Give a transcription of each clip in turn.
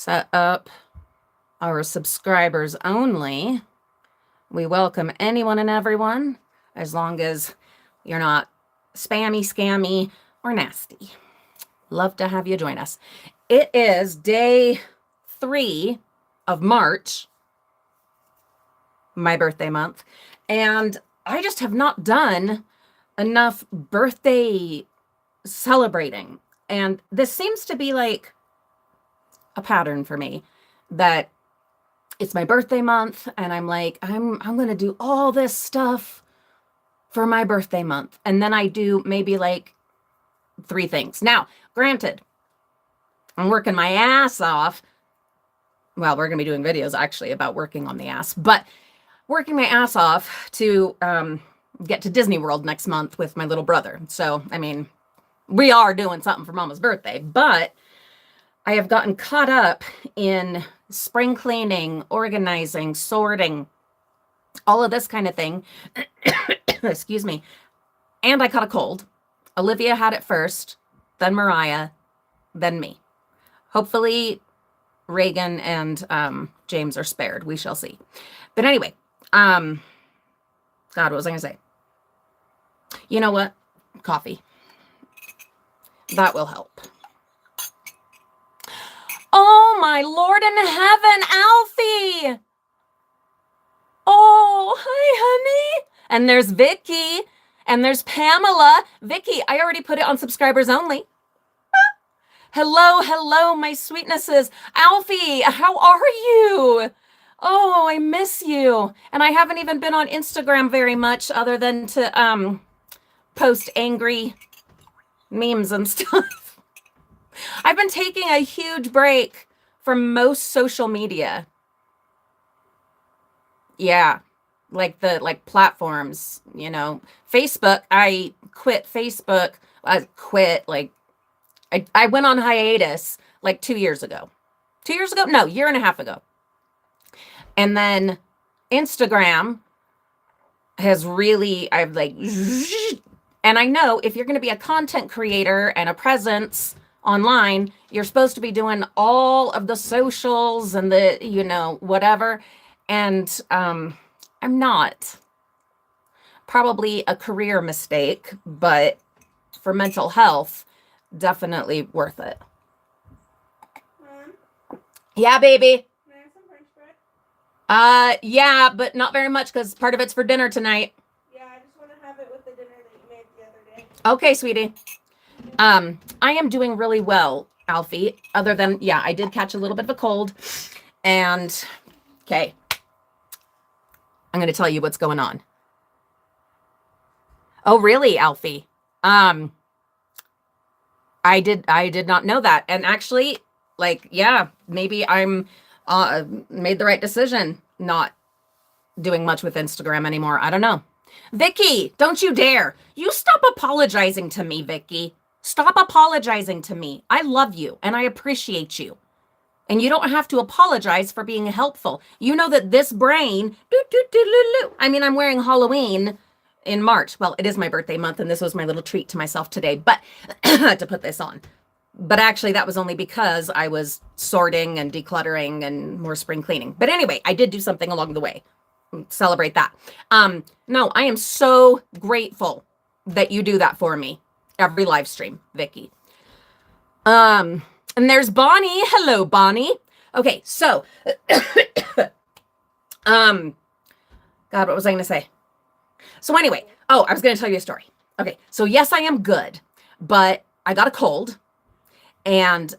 set up our subscribers only. We welcome anyone and everyone, as long as you're not spammy, scammy, or nasty. Love to have you join us. It is day 3 of March, my birthday month, and I just have not done enough birthday celebrating. And this seems to be like a pattern for me, that it's my birthday month and I'm like, I'm going to do all this stuff for my birthday month. And then I do maybe like 3 things. Now, granted, I'm working my ass off. Well, we're going to be doing videos actually about working on the ass, but working my ass off to get to Disney World next month with my little brother. So, I mean, we are doing something for Mama's birthday, but I have gotten caught up in spring cleaning, organizing, sorting, all of this kind of thing. Excuse me. And I caught a cold. Olivia had it first, then Mariah, then me. Hopefully Reagan and James are spared. We shall see. But anyway, God, what was I going to say? You know what? Coffee. That will help. Oh, my Lord in heaven, Alfie. Oh, hi, honey. And there's Vicky. And there's Pamela. Vicky, I already put it on subscribers only. Hello, my sweetnesses. Alfie, how are you? Oh, I miss you. And I haven't even been on Instagram very much other than to post angry memes and stuff. I've been taking a huge break from most social media. Yeah, like platforms, Facebook. I quit Facebook. I went on hiatus like 2 years ago. 2 years ago? No, year and a half ago. And then Instagram has really, and I know if you're going to be a content creator and a presence online, you're supposed to be doing all of the socials and the, whatever. And I'm not. Probably a career mistake, but for mental health, definitely worth it. Mom, Yeah, baby. can I have some French bread? Yeah, but not very much because part of it's for dinner tonight. Yeah, I just want to have it with the dinner that you made the other day. Okay, sweetie. I am doing really well, Alfie, other than, yeah, I did catch a little bit of a cold. And, okay, I'm going to tell you what's going on. Oh, really, Alfie? I did not know that. And actually, yeah, maybe I'm made the right decision not doing much with Instagram anymore. I don't know. Vicky, don't you dare. You stop apologizing to me, Vicky. Stop apologizing to me. I love you and I appreciate you. And you don't have to apologize for being helpful. You know that this brain, I'm wearing Halloween in March. Well, it is my birthday month, and this was my little treat to myself today, but to put this on. But actually, that was only because I was sorting and decluttering and more spring cleaning. But anyway, I did do something along the way. Celebrate that. No, I am so grateful that you do that for me every live stream, Vicky. And there's Bonnie. Hello, Bonnie. Okay, so God, what was I going to say? So anyway, I was going to tell you a story. Okay, so yes, I am good, but I got a cold, and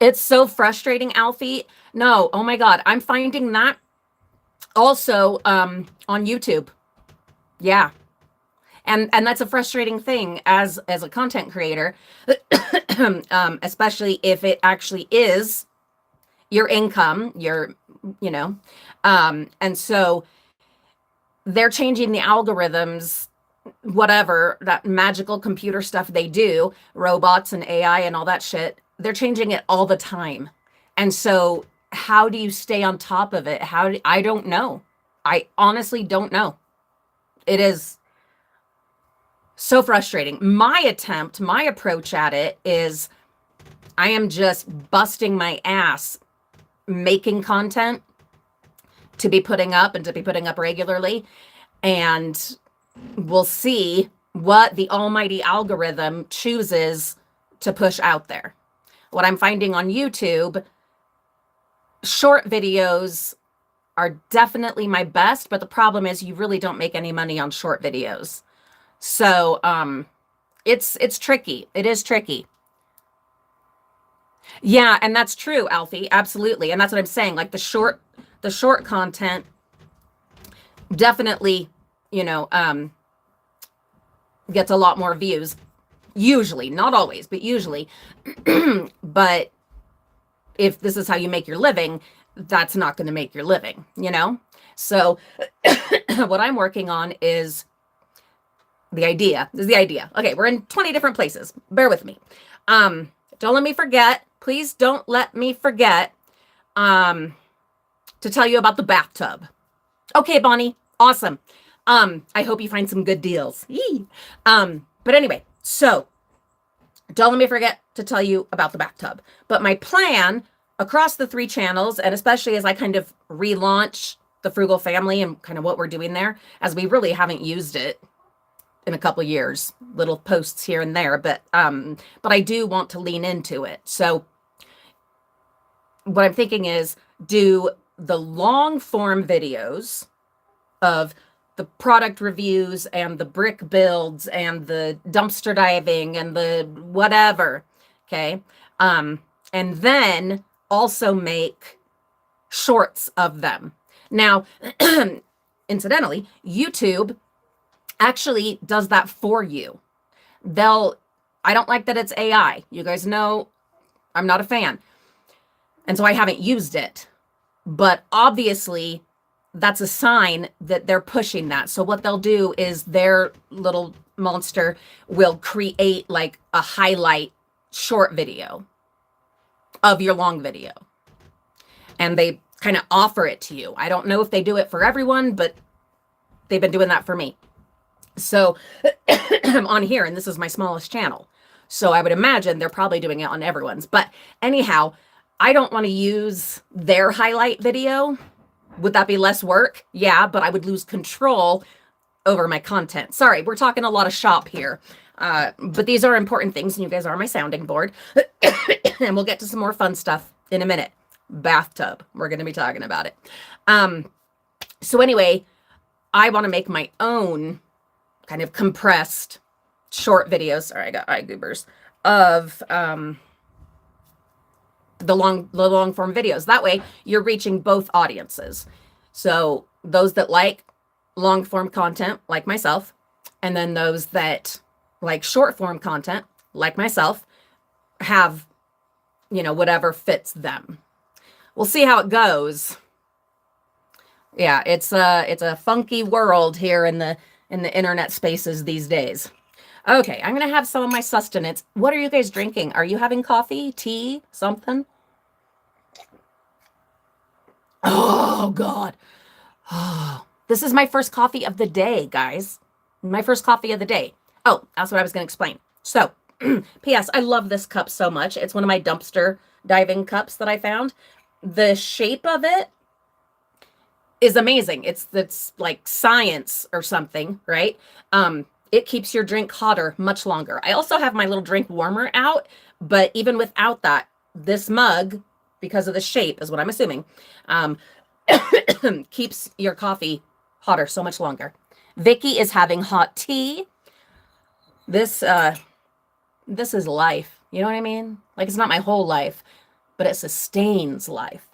it's so frustrating, Alfie. No, oh my God, I'm finding that also on YouTube. Yeah. And that's a frustrating thing as a content creator, especially if it actually is your income, and so they're changing the algorithms, whatever, that magical computer stuff they do, robots and AI and all that shit. They're changing it all the time. And so how do you stay on top of it? I don't know. I honestly don't know. It is So frustrating. My approach at it is I am just busting my ass making content to be putting up and to be putting up regularly. And we'll see what the almighty algorithm chooses to push out there. What I'm finding on YouTube, short videos are definitely my best, but the problem is you really don't make any money on short videos. So it's tricky. It is tricky. Yeah, and that's true, Alfie. Absolutely. And that's what I'm saying. Like the short content definitely, gets a lot more views. Usually, not always, but usually. But if this is how you make your living, that's not going to make your living, So what I'm working on is the idea. This is the idea. Okay, we're in 20 different places. Bear with me. Don't let me forget. Please don't let me forget to tell you about the bathtub. Okay, Bonnie. Awesome. I hope you find some good deals. But anyway, so don't let me forget to tell you about the bathtub. But my plan across the 3 channels, and especially as I kind of relaunch the Frugal Family and kind of what we're doing there, as we really haven't used it in a couple years, little posts here and there, but I do want to lean into it. So what I'm thinking is do the long form videos of the product reviews and the brick builds and the dumpster diving and the whatever. Okay. And then also make shorts of them. Now, incidentally, YouTube actually does that for you. I don't like that it's AI. You guys know I'm not a fan. And so I haven't used it. But obviously, that's a sign that they're pushing that. So what they'll do is their little monster will create like a highlight short video of your long video. And they kind of offer it to you. I don't know if they do it for everyone, but they've been doing that for me. So I'm on here, and this is my smallest channel. So I would imagine they're probably doing it on everyone's. But anyhow, I don't want to use their highlight video. Would that be less work? Yeah, but I would lose control over my content. Sorry, we're talking a lot of shop here. But these are important things, and you guys are my sounding board. And we'll get to some more fun stuff in a minute. Bathtub. We're going to be talking about it. So anyway, I want to make my own kind of compressed short videos. Sorry, I got eye goobers of the long form videos. That way you're reaching both audiences. So those that like long form content like myself, and then those that like short form content like myself have, whatever fits them. We'll see how it goes. Yeah, it's a funky world here in the internet spaces these days. Okay, I'm gonna have some of my sustenance. What are you guys drinking? Are you having coffee, tea, something? Oh God. Oh, this is my first coffee of the day, guys. My first coffee of the day. Oh, that's what I was gonna explain. So, P.S. I love this cup so much. It's one of my dumpster diving cups that I found. The shape of it is amazing. It's like science or something, right? It keeps your drink hotter much longer. I also have my little drink warmer out, but even without that, this mug, because of the shape, is what I'm assuming, keeps your coffee hotter so much longer. Vicky is having hot tea. This is life. You know what I mean? Like, it's not my whole life, but it sustains life.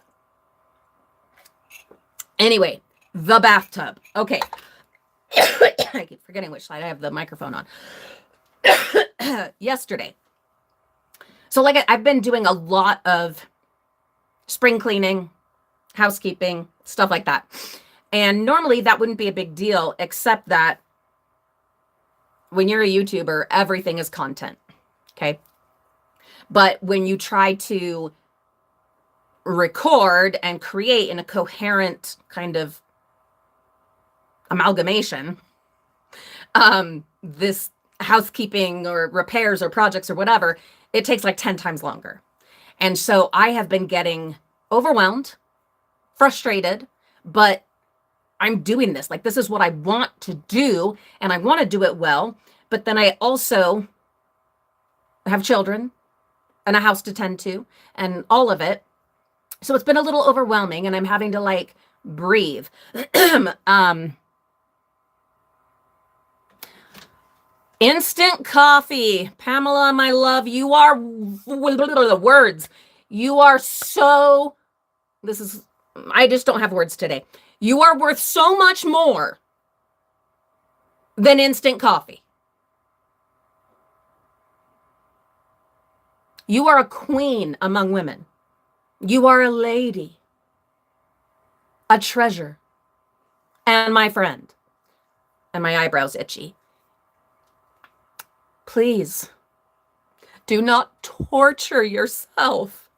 Anyway, the bathtub. Okay. I keep forgetting which side I have the microphone on. Yesterday. So like I've been doing a lot of spring cleaning, housekeeping, stuff like that. And normally that wouldn't be a big deal, except that when you're a YouTuber, everything is content. Okay. But when you try to record and create in a coherent kind of amalgamation, this housekeeping or repairs or projects or whatever, it takes like 10 times longer. And so I have been getting overwhelmed, frustrated, but I'm doing this. Like, this is what I want to do, and I want to do it well. But then I also have children and a house to tend to and all of it. So it's been a little overwhelming, and I'm having to like breathe. Instant coffee. Pamela, my love, you are the words. You are so, I just don't have words today. You are worth so much more than instant coffee. You are a queen among women. You are a lady, a treasure, and my friend. And my eyebrows itchy. Please do not torture yourself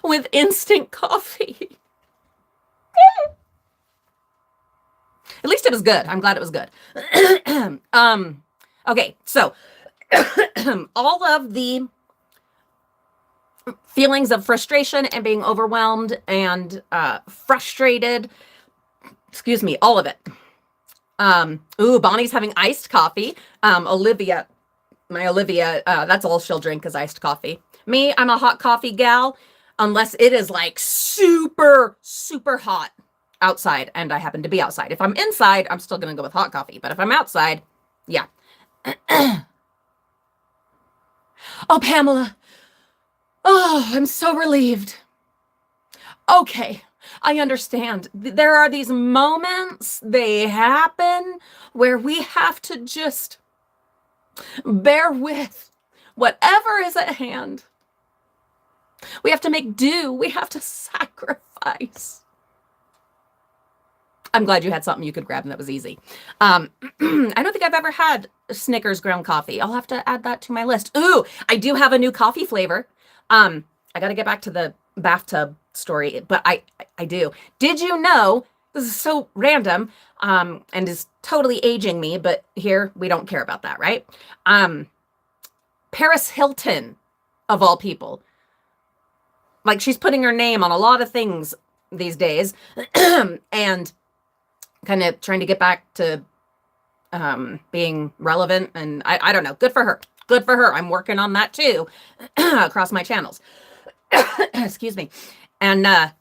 with instant coffee. At least it was good. I'm glad it was good. Okay, so all of the feelings of frustration and being overwhelmed and frustrated, excuse me, all of it. Bonnie's having iced coffee. Olivia, that's all she'll drink is iced coffee. Me, I'm a hot coffee gal, unless it is like super, super hot outside and I happen to be outside. If I'm inside, I'm still going to go with hot coffee. But if I'm outside, yeah. Oh, Pamela. Oh, I'm so relieved. Okay, I understand. There are these moments, they happen, where we have to just bear with whatever is at hand. We have to make do. We have to sacrifice. I'm glad you had something you could grab and that was easy. I don't think I've ever had Snickers ground coffee. I'll have to add that to my list. Ooh, I do have a new coffee flavor. I got to get back to the bathtub story, but I do. Did you know, this is so random, and is totally aging me, but here we don't care about that, right? Paris Hilton, of all people. Like, she's putting her name on a lot of things these days, and kind of trying to get back to being relevant, and I don't know. Good for her. Good for her. I'm working on that too across my channels. Excuse me. And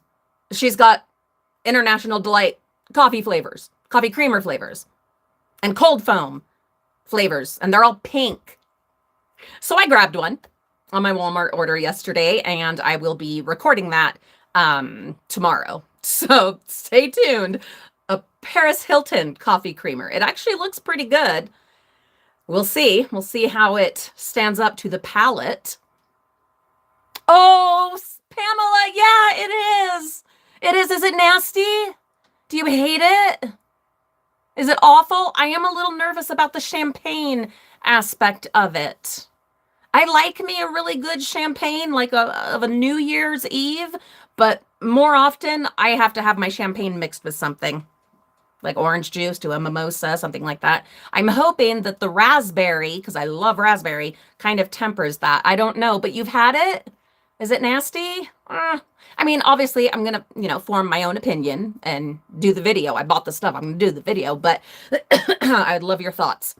she's got International Delight coffee flavors, coffee creamer flavors, and cold foam flavors, and they're all pink. So I grabbed one on my Walmart order yesterday, and I will be recording that tomorrow. So stay tuned. A Paris Hilton coffee creamer. It actually looks pretty good. We'll see. We'll see how it stands up to the palate. Oh, Pamela, yeah, it is. It is. Is it nasty? Do you hate it? Is it awful? I am a little nervous about the champagne aspect of it. I like me a really good champagne, like of a New Year's Eve, but more often I have to have my champagne mixed with something. Like orange juice, to a mimosa, something like that. I'm hoping that the raspberry, because I love raspberry, kind of tempers that. I don't know, but you've had it? Is it nasty? I mean, obviously, I'm going to, form my own opinion and do the video. I bought the stuff. I'm going to do the video, but I'd love your thoughts.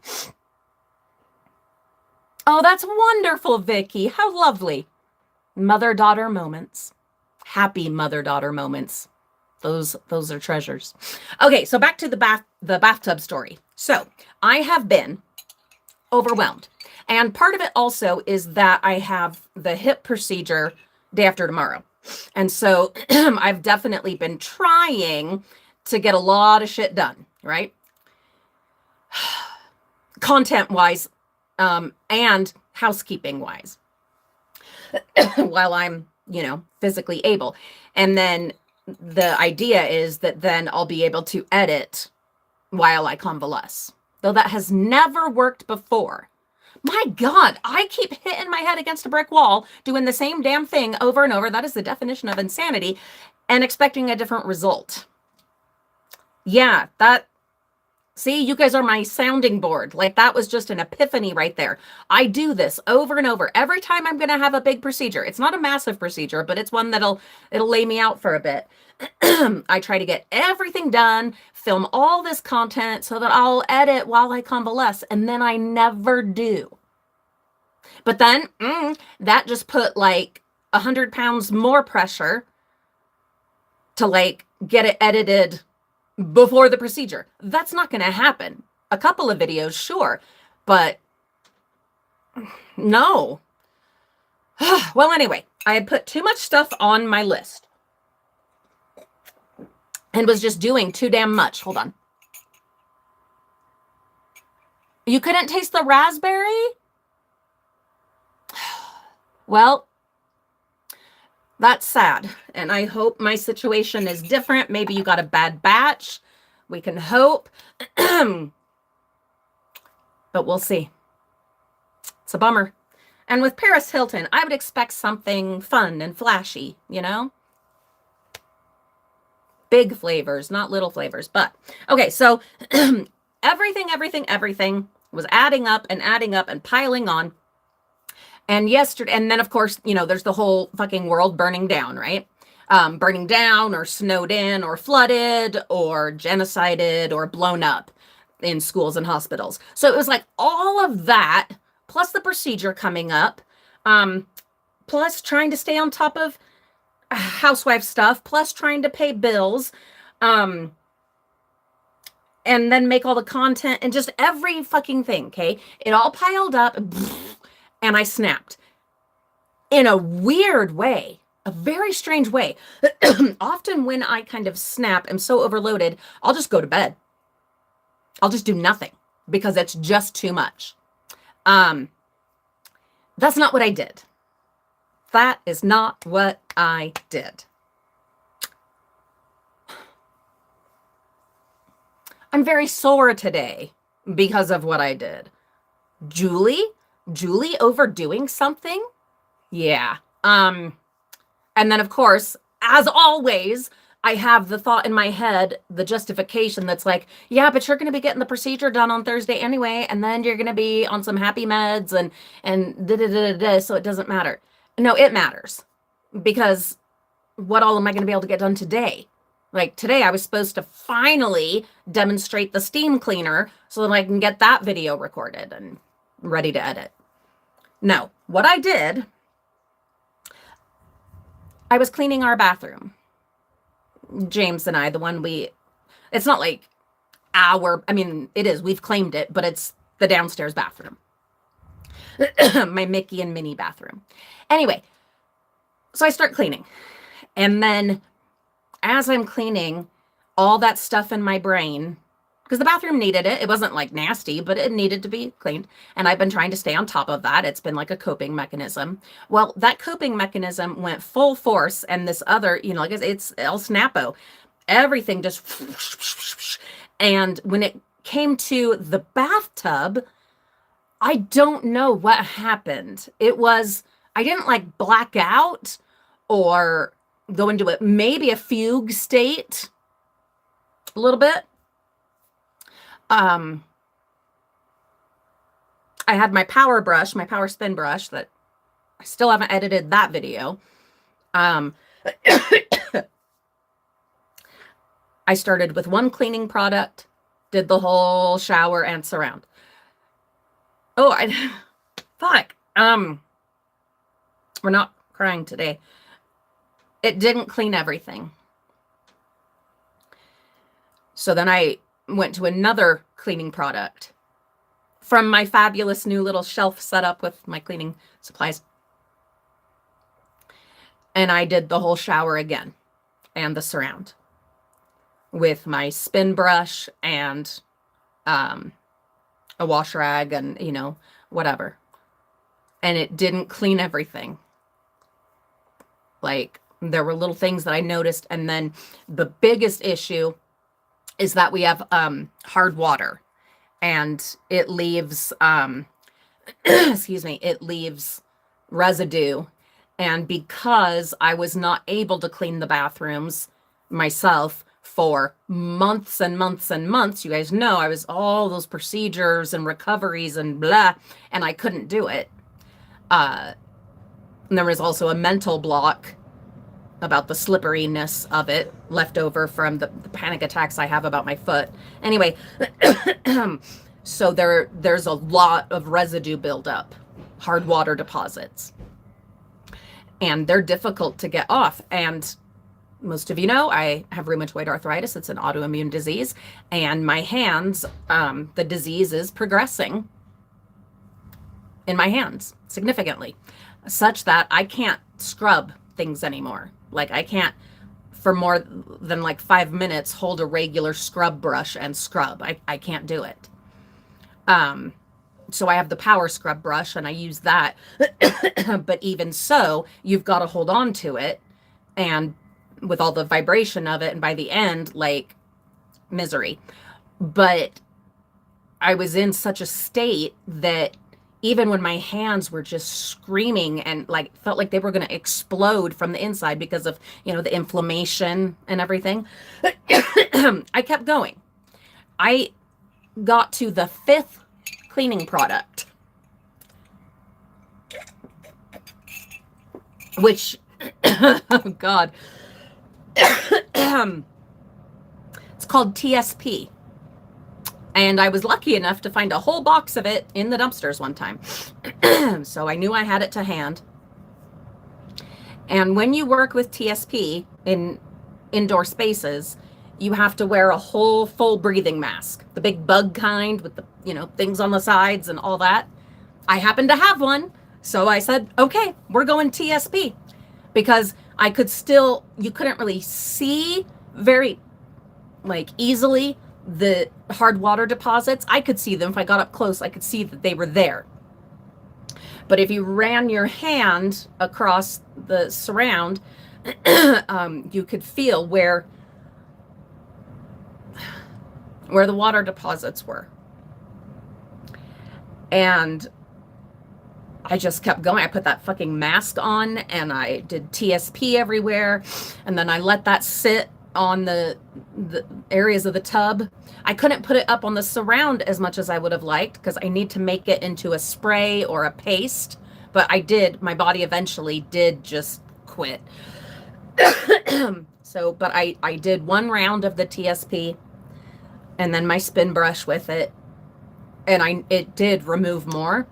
Oh, that's wonderful, Vicky. How lovely. Mother-daughter moments. Happy mother-daughter moments. Those are treasures. Okay, so back to the bathtub story. So I have been overwhelmed. And part of it also is that I have the hip procedure day after tomorrow. And so I've definitely been trying to get a lot of shit done, right? Content-wise, and housekeeping-wise, while I'm, physically able. And then the idea is that then I'll be able to edit while I convalesce, though that has never worked before. My God, I keep hitting my head against a brick wall, doing the same damn thing over and over. That is the definition of insanity, and expecting a different result. Yeah, that See, you guys are my sounding board. Like that was just an epiphany right there. I do this over and over. Every time I'm going to have a big procedure. It's not a massive procedure, but it's one it'll lay me out for a bit. I try to get everything done, film all this content so that I'll edit while I convalesce, and then I never do. But then that just put like 100 pounds more pressure to like get it edited before the procedure. That's not going to happen. A couple of videos, sure, but no. Well, anyway, I had put too much stuff on my list and was just doing too damn much. Hold on. You couldn't taste the raspberry? Well, that's sad. And I hope my situation is different. Maybe you got a bad batch. We can hope. But we'll see. It's a bummer. And with Paris Hilton, I would expect something fun and flashy, you know? Big flavors, not little flavors. But, okay, so everything was adding up and piling on. And yesterday, and then of course, you know, there's the whole fucking world burning down, right? Burning down or snowed in or flooded or genocided or blown up in schools and hospitals. So it was like all of that, plus the procedure coming up, plus trying to stay on top of housewife stuff, plus trying to pay bills, and then make all the content and just every fucking thing, okay? It all piled up. And I snapped in a weird way, a very strange way. Often when I kind of snap, I'm so overloaded, I'll just go to bed. I'll just do nothing because it's just too much. That's not what I did. That is not what I did. I'm very sore today because of what I did. Julie overdoing something? Yeah. And then of course, as always, I have the thought in my head, the justification that's like, yeah, but you're going to be getting the procedure done on Thursday anyway, and then you're going to be on some happy meds and da-da-da-da-da, so it doesn't matter. No, it matters. Because what all am I going to be able to get done today? Like today I was supposed to finally demonstrate the steam cleaner so that I can get that video recorded and ready to edit. No, what I did, I was cleaning our bathroom. James and I, it's not like it is, we've claimed it, but it's the downstairs bathroom. My Mickey and Minnie bathroom. Anyway, so I start cleaning. And then as I'm cleaning, all that stuff in my brain, because the bathroom needed it. It wasn't like nasty, but it needed to be cleaned. And I've been trying to stay on top of that. It's been like a coping mechanism. Well, that coping mechanism went full force. And this other, you know, like it's El Snappo. Everything just, and when it came to the bathtub, I don't know what happened. I didn't like black out or go into it, maybe a fugue state a little bit. I had my power spin brush that I still haven't edited that video. I started with one cleaning product, did the whole shower and surround. Oh, fuck. We're not crying today. It didn't clean everything. So then I went to another cleaning product from my fabulous new little shelf set up with my cleaning supplies. And I did the whole shower again and the surround with my spin brush and a wash rag and, you know, whatever. And it didn't clean everything. Like, there were little things that I noticed. And then the biggest issue is that we have hard water. And it leaves, it leaves residue. And because I was not able to clean the bathrooms myself for months and months and months. You guys know I was all those procedures and recoveries and blah, and I couldn't do it. And there was also a mental block about the slipperiness of it left over from the panic attacks I have about my foot. Anyway, so there's a lot of residue buildup, hard water deposits, and they're difficult to get off. And most of you know I have rheumatoid arthritis. It's an autoimmune disease, and my hands, the disease is progressing in my hands significantly, such that I can't scrub things anymore. Like I can't, for more than like 5 minutes, hold a regular scrub brush and scrub. I can't do it. So I have the power scrub brush and I use that. But even so, you've got to hold on to it, and with all the vibration of it, and by the end, like, misery. But I was in such a state that even when my hands were just screaming and like felt like they were going to explode from the inside because of, the inflammation and everything, I kept going. I got to the 5th cleaning product, which, oh God, it's called TSP. And I was lucky enough to find a whole box of it in the dumpsters one time. So I knew I had it to hand. And when you work with TSP in indoor spaces, you have to wear a whole full breathing mask, the big bug kind with the, things on the sides and all that. I happened to have one. So I said, okay, we're going TSP, because I could still, you couldn't really see very easily the hard water deposits. I could see them. If I got up close, I could see that they were there. But if you ran your hand across the surround, you could feel where the water deposits were. And I just kept going. I put that fucking mask on and I did TSP everywhere. And then I let that sit on the areas of the tub. I couldn't put it up on the surround as much as I would have liked, because I need to make it into a spray or a paste. But I did. My body eventually did just quit. But I did 1 round of the TSP and then my spin brush with it. And it did remove more,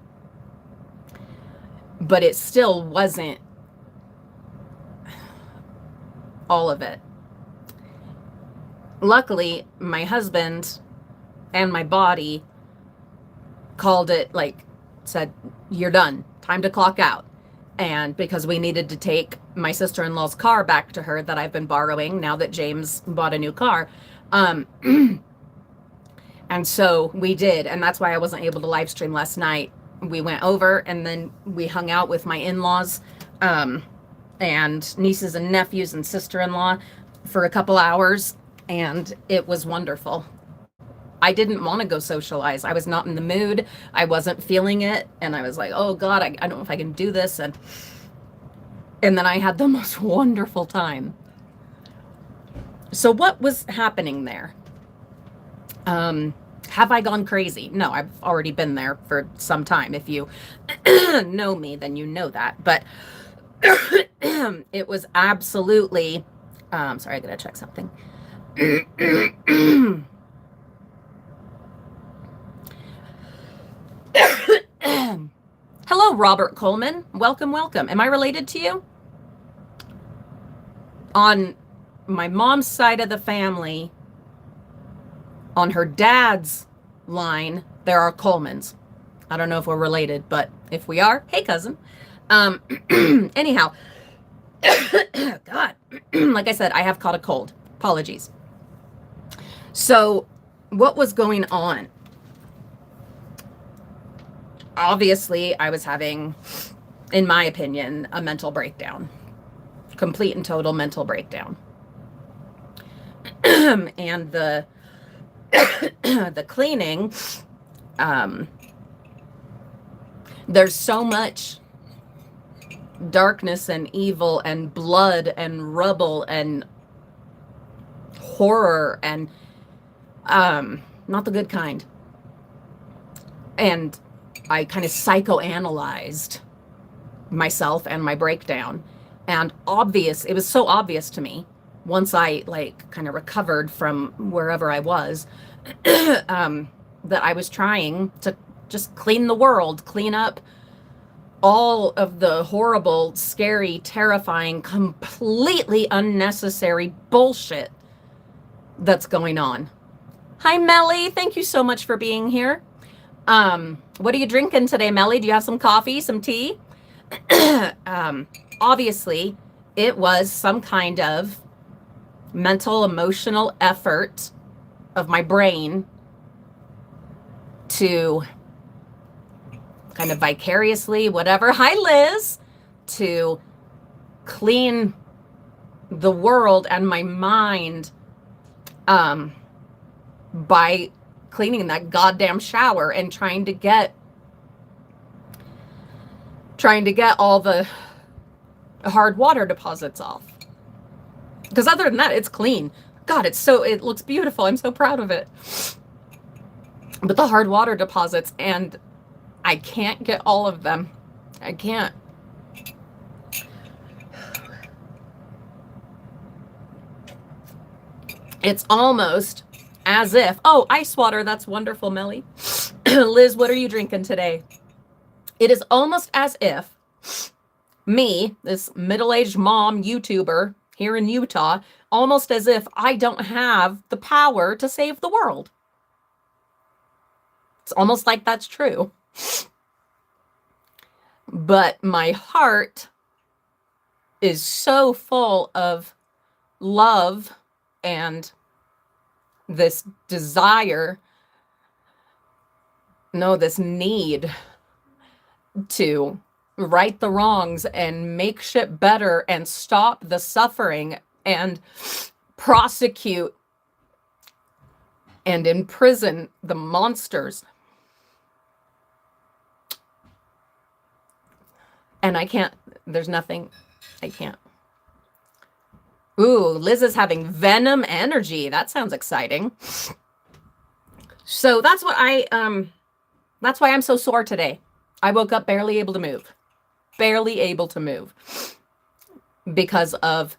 but it still wasn't all of it. Luckily, my husband and my body called it, said, you're done, time to clock out. And because we needed to take my sister-in-law's car back to her that I've been borrowing now that James bought a new car. And so we did. And that's why I wasn't able to live stream last night. We went over and then we hung out with my in-laws, and nieces and nephews and sister-in-law for a couple hours. And it was wonderful. I didn't want to go socialize. I was not in the mood. I wasn't feeling it. And I was like, oh God, I don't know if I can do this. And then I had the most wonderful time. So what was happening there? Have I gone crazy? No, I've already been there for some time. If you know me, then you know that. But it was absolutely, sorry, I gotta check something. Hello, Robert Coleman. Welcome, welcome. Am I related to you? On my mom's side of the family, on her dad's line, there are Colemans. I don't know if we're related, but if we are, hey, cousin. Anyhow, God, like I said, I have caught a cold. Apologies. So what was going on? Obviously, I was having, in my opinion, a mental breakdown. Complete and total mental breakdown. And the cleaning, there's so much darkness and evil and blood and rubble and horror and not the good kind. And I kind of psychoanalyzed myself and my breakdown. And it was so obvious to me once I like kind of recovered from wherever I was, that I was trying to just clean the world, clean up all of the horrible, scary, terrifying, completely unnecessary bullshit that's going on. Hi, Melly. Thank you so much for being here. What are you drinking today, Melly? Do you have some coffee, some tea? Obviously, it was some kind of mental, emotional effort of my brain to kind of vicariously, whatever, hi Liz, to clean the world and my mind by cleaning that goddamn shower and trying to get all the hard water deposits off. Because other than that, it's clean. God, it looks beautiful. I'm so proud of it. But the hard water deposits, and I can't get all of them. I can't. It's almost as if, oh, ice water, that's wonderful, Melly. Liz, what are you drinking today? It is almost as if me, this middle-aged mom YouTuber here in Utah, almost as if I don't have the power to save the world. It's almost like that's true. But my heart is so full of love and this desire, this need to right the wrongs and make shit better and stop the suffering and prosecute and imprison the monsters. And I can't, there's nothing, I can't. Ooh, Liz is having venom energy. That sounds exciting. So that's why I'm so sore today. I woke up barely able to move. Barely able to move. Because of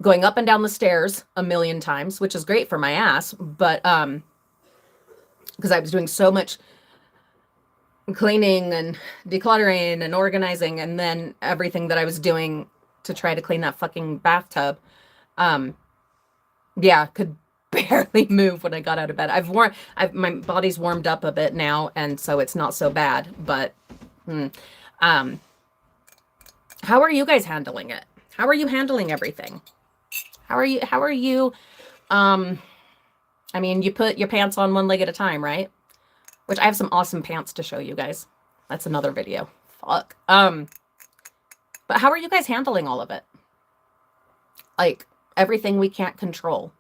going up and down the stairs a million times, which is great for my ass, but because I was doing so much cleaning and decluttering and organizing, and then everything that I was doing to try to clean that fucking bathtub. Could barely move when I got out of bed. My body's warmed up a bit now, and so it's not so bad, but how are you guys handling it? How are you handling everything? How are you I mean, you put your pants on one leg at a time, right? Which I have some awesome pants to show you guys. That's another video. Fuck. But how are you guys handling all of it? Like, everything we can't control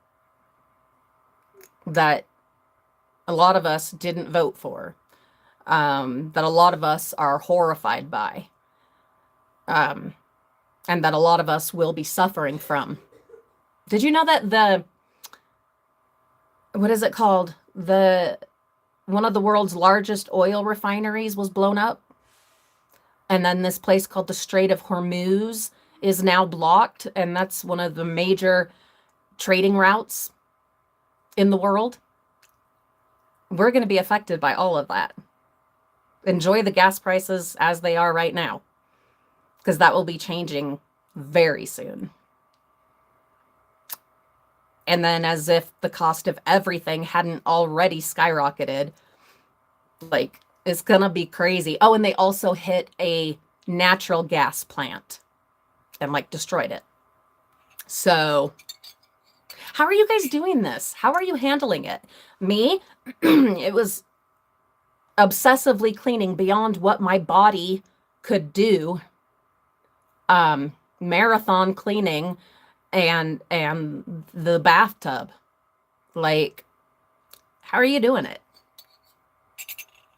that a lot of us didn't vote for, that a lot of us are horrified by, and that a lot of us will be suffering from. Did you know that what is it called? One of the world's largest oil refineries was blown up? And then this place called the Strait of Hormuz is now blocked. And that's one of the major trading routes in the world. We're going to be affected by all of that. Enjoy the gas prices as they are right now, because that will be changing very soon. And then, as if the cost of everything hadn't already skyrocketed, like, it's gonna be crazy. Oh, and they also hit a natural gas plant and like destroyed it. So how are you guys doing this? How are you handling it? Me, it was obsessively cleaning beyond what my body could do. Marathon cleaning and the bathtub. Like, how are you doing it?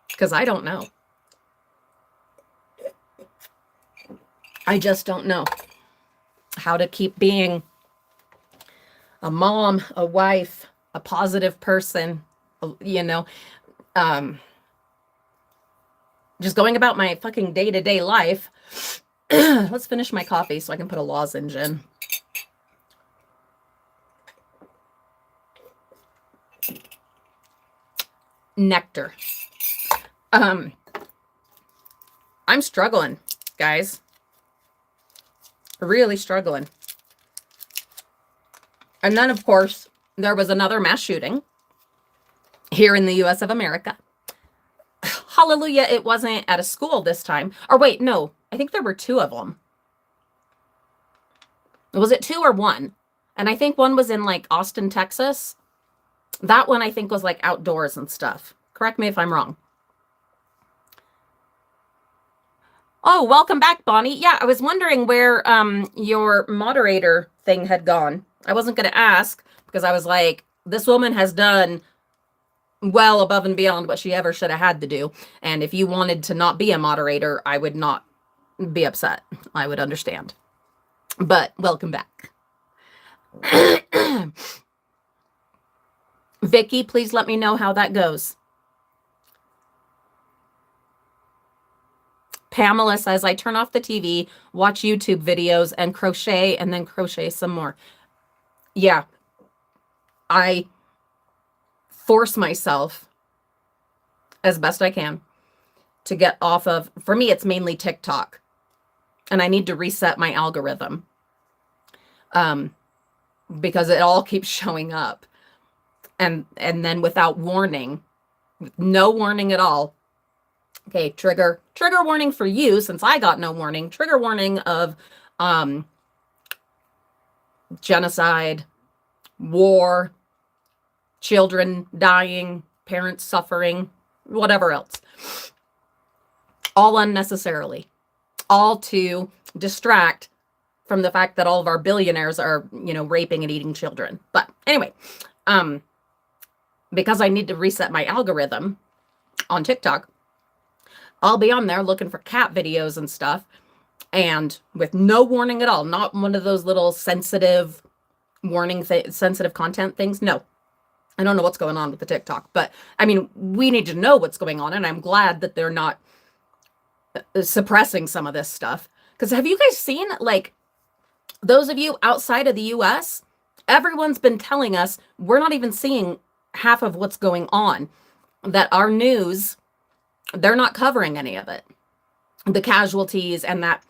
Because I don't know. I just don't know how to keep being a mom, a wife, a positive person, you know, um, just going about my fucking day-to-day life. Let's finish my coffee so I can put a lozenge in. Nectar. I'm struggling, guys. Really struggling. And then, of course, there was another mass shooting here in the US of America. Hallelujah, it wasn't at a school this time. Or wait, no, I think there were 2 of them. Was it 2 or 1? And I think one was in like Austin, Texas. That one I think was like outdoors and stuff. Correct me if I'm wrong. Oh, welcome back, Bonnie. Yeah, I was wondering where your moderator thing had gone. I wasn't going to ask because I was like, this woman has done well above and beyond what she ever should have had to do. And if you wanted to not be a moderator, I would not be upset. I would understand. But welcome back. Vicky, please let me know how that goes. Pamela says, I turn off the TV, watch YouTube videos, and crochet, and then crochet some more. Yeah. I force myself as best I can to get off of, for me, it's mainly TikTok. And I need to reset my algorithm. Because it all keeps showing up. And then without warning, no warning at all. Okay, trigger warning for you, since I got no warning. Trigger warning of genocide, war, children dying, parents suffering, whatever else. All unnecessarily. All to distract from the fact that all of our billionaires are, raping and eating children. But anyway, because I need to reset my algorithm on TikTok, I'll be on there looking for cat videos and stuff, and with no warning at all, not one of those little sensitive warning, sensitive content things. No, I don't know what's going on with the TikTok, but I mean, we need to know what's going on, and I'm glad that they're not suppressing some of this stuff. Because have you guys seen, like, those of you outside of the US, everyone's been telling us we're not even seeing half of what's going on, that our news, they're not covering any of it. The casualties and that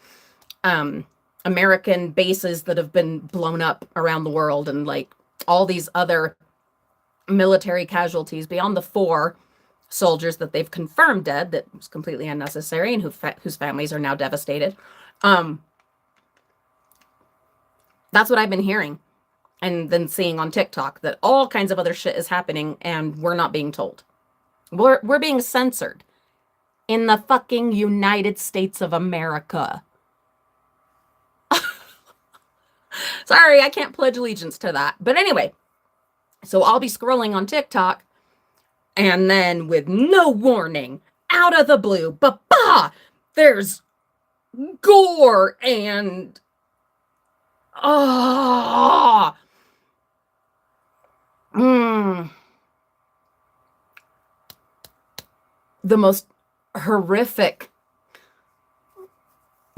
American bases that have been blown up around the world, and like all these other military casualties beyond the 4 soldiers that they've confirmed dead, that was completely unnecessary, and whose families are now devastated. That's what I've been hearing and then seeing on TikTok, that all kinds of other shit is happening and we're not being told. We're being censored in the fucking United States of America. Sorry, I can't pledge allegiance to that. But anyway, so I'll be scrolling on TikTok, and then with no warning, out of the blue, there's gore and the most horrific.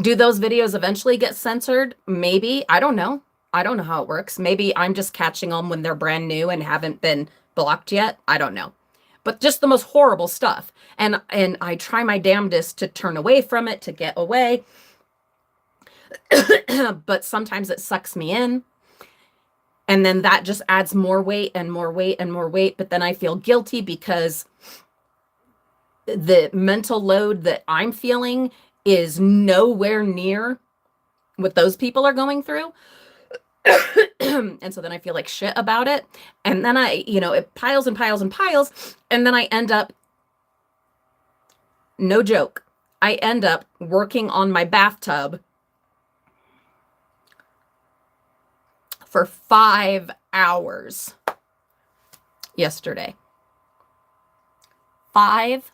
Do those videos eventually get censored? Maybe. I don't know. I don't know how it works. Maybe I'm just catching them when they're brand new and haven't been blocked yet. I don't know. But just the most horrible stuff. And I try my damnedest to turn away from it, to get away. But sometimes it sucks me in. And then that just adds more weight and more weight and more weight. But then I feel guilty because the mental load that I'm feeling is nowhere near what those people are going through. And so then I feel like shit about it. And then it piles and piles and piles. And then I end up, no joke, I end up working on my bathtub for 5 hours yesterday. 5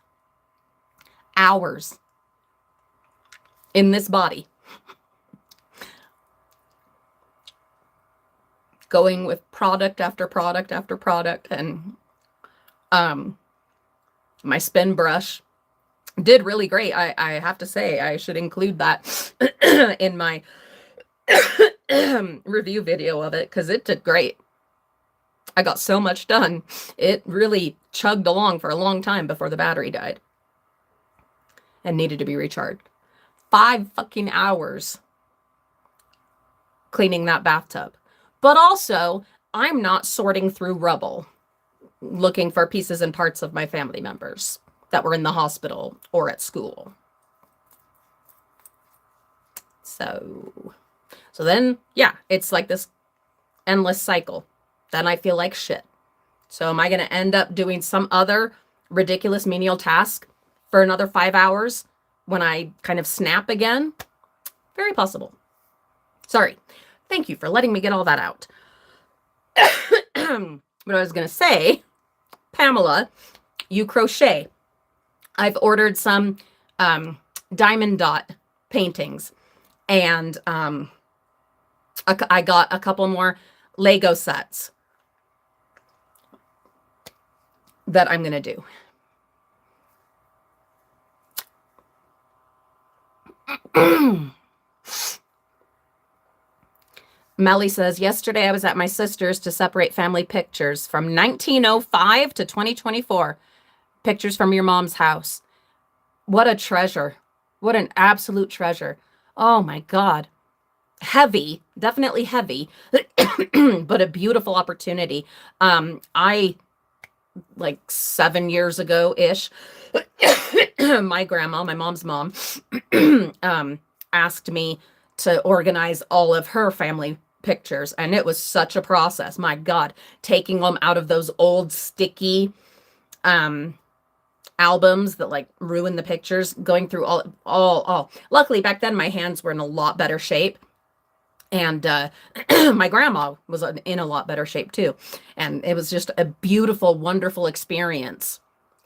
hours in this body. going with product after product after product. And my spin brush did really great. I have to say, I should include that in my review video of it, because it did great. I got so much done. It really chugged along for a long time before the battery died and needed to be recharged. 5 fucking hours cleaning that bathtub. But also, I'm not sorting through rubble looking for pieces and parts of my family members that were in the hospital or at school. So then, yeah, it's like this endless cycle. Then I feel like shit. So am I going to end up doing some other ridiculous menial task for another 5 hours when I kind of snap again? Very possible. Sorry. Thank you for letting me get all that out. What I was going to say, Pamela, you crochet. I've ordered some diamond dot paintings, and I got a couple more Lego sets that I'm going to do. Melly says, yesterday I was at my sister's to separate family pictures from 1905 to 2024. Pictures from your mom's house. What a treasure. What an absolute treasure. Oh my God. Heavy, definitely heavy, but a beautiful opportunity. I, like 7 years ago-ish, my grandma, my mom's mom, asked me to organize all of her family pictures, and it was such a process. My God, taking them out of those old sticky albums that like ruin the pictures, going through all. Luckily back then my hands were in a lot better shape, and my grandma was in a lot better shape too, and it was just a beautiful, wonderful experience.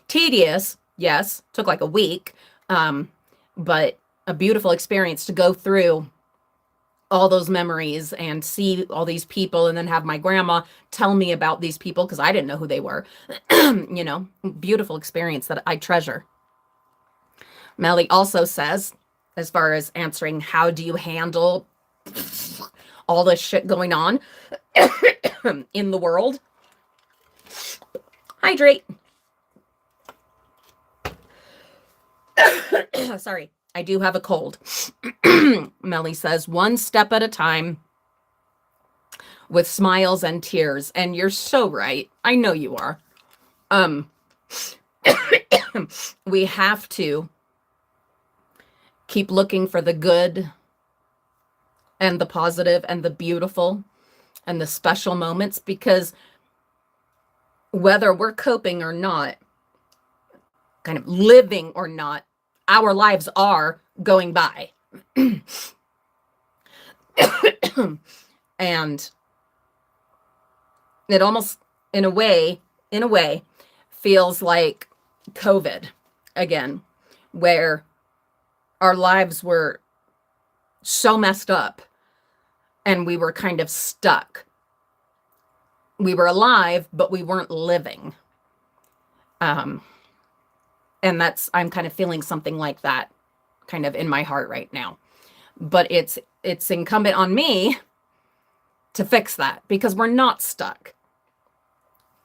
Tedious, yes, took like a week, but a beautiful experience to go through all those memories and see all these people, and then have my grandma tell me about these people because I didn't know who they were. You know, beautiful experience that I treasure. Melly also says, as far as answering, how do you handle all this shit going on in the world? Hydrate. Sorry. I do have a cold. Melly says, one step at a time with smiles and tears. And you're so right. I know you are. We have to keep looking for the good and the positive and the beautiful and the special moments, because whether we're coping or not, kind of living or not, our lives are going by. And it almost, in a way, feels like COVID again, where our lives were so messed up and we were kind of stuck. We were alive, but we weren't living. And I'm kind of feeling something like that kind of in my heart right now. But it's incumbent on me to fix that, because we're not stuck.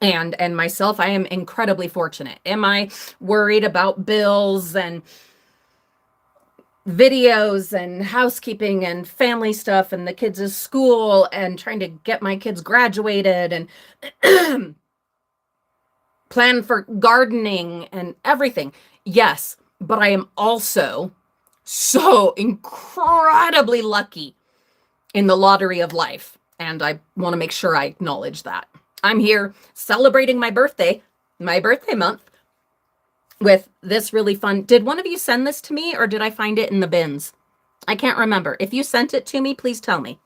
And myself, I am incredibly fortunate. Am I worried about bills and videos and housekeeping and family stuff and the kids' school and trying to get my kids graduated and plan for gardening and everything? Yes, but I am also so incredibly lucky in the lottery of life. And I want to make sure I acknowledge that. I'm here celebrating my birthday month, with this really fun. Did one of you send this to me, or did I find it in the bins? I can't remember. If you sent it to me, please tell me.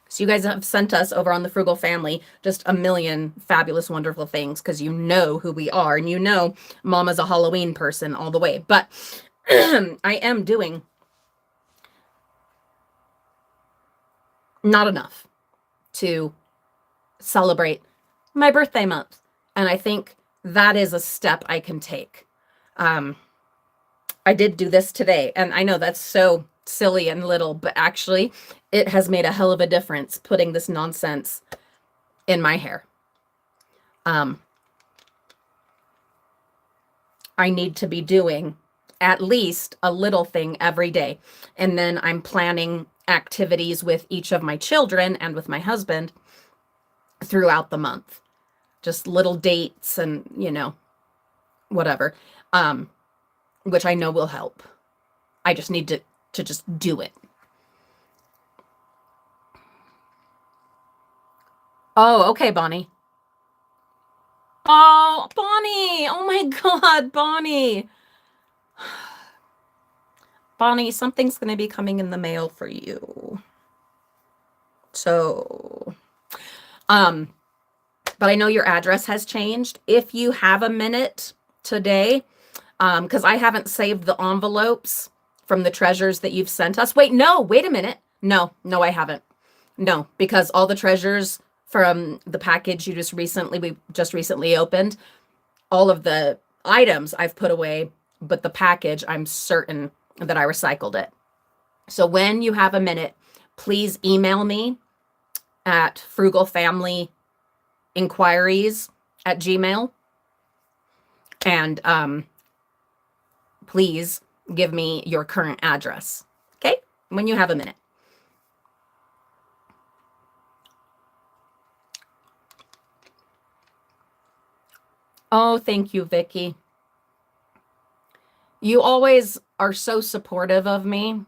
So you guys have sent us over on the Frugal Family just a million fabulous, wonderful things, because you know who we are, and you know Mama's a Halloween person all the way. But I am doing not enough. to celebrate my birthday month. And I think that is a step I can take. I did do this today, and I know that's so silly and little, but actually it has made a hell of a difference putting this nonsense in my hair. I need to be doing at least a little thing every day. And then I'm planning activities with each of my children and with my husband throughout the month. Just little dates and, whatever, which I know will help. I just need to just do it. Oh, okay, Bonnie. Oh, Bonnie. Oh my God, Bonnie. Bonnie, something's going to be coming in the mail for you. So, but I know your address has changed. If you have a minute today, because I haven't saved the envelopes from the treasures that you've sent us. Wait a minute. No, I haven't. No, because all the treasures from the package we just recently opened, all of the items I've put away, but the package, I'm certain that I recycled it. So when you have a minute, please email me at frugalfamilyinquiries@gmail.com. And please give me your current address. Okay? When you have a minute. Oh, thank you, Vicky. You always are so supportive of me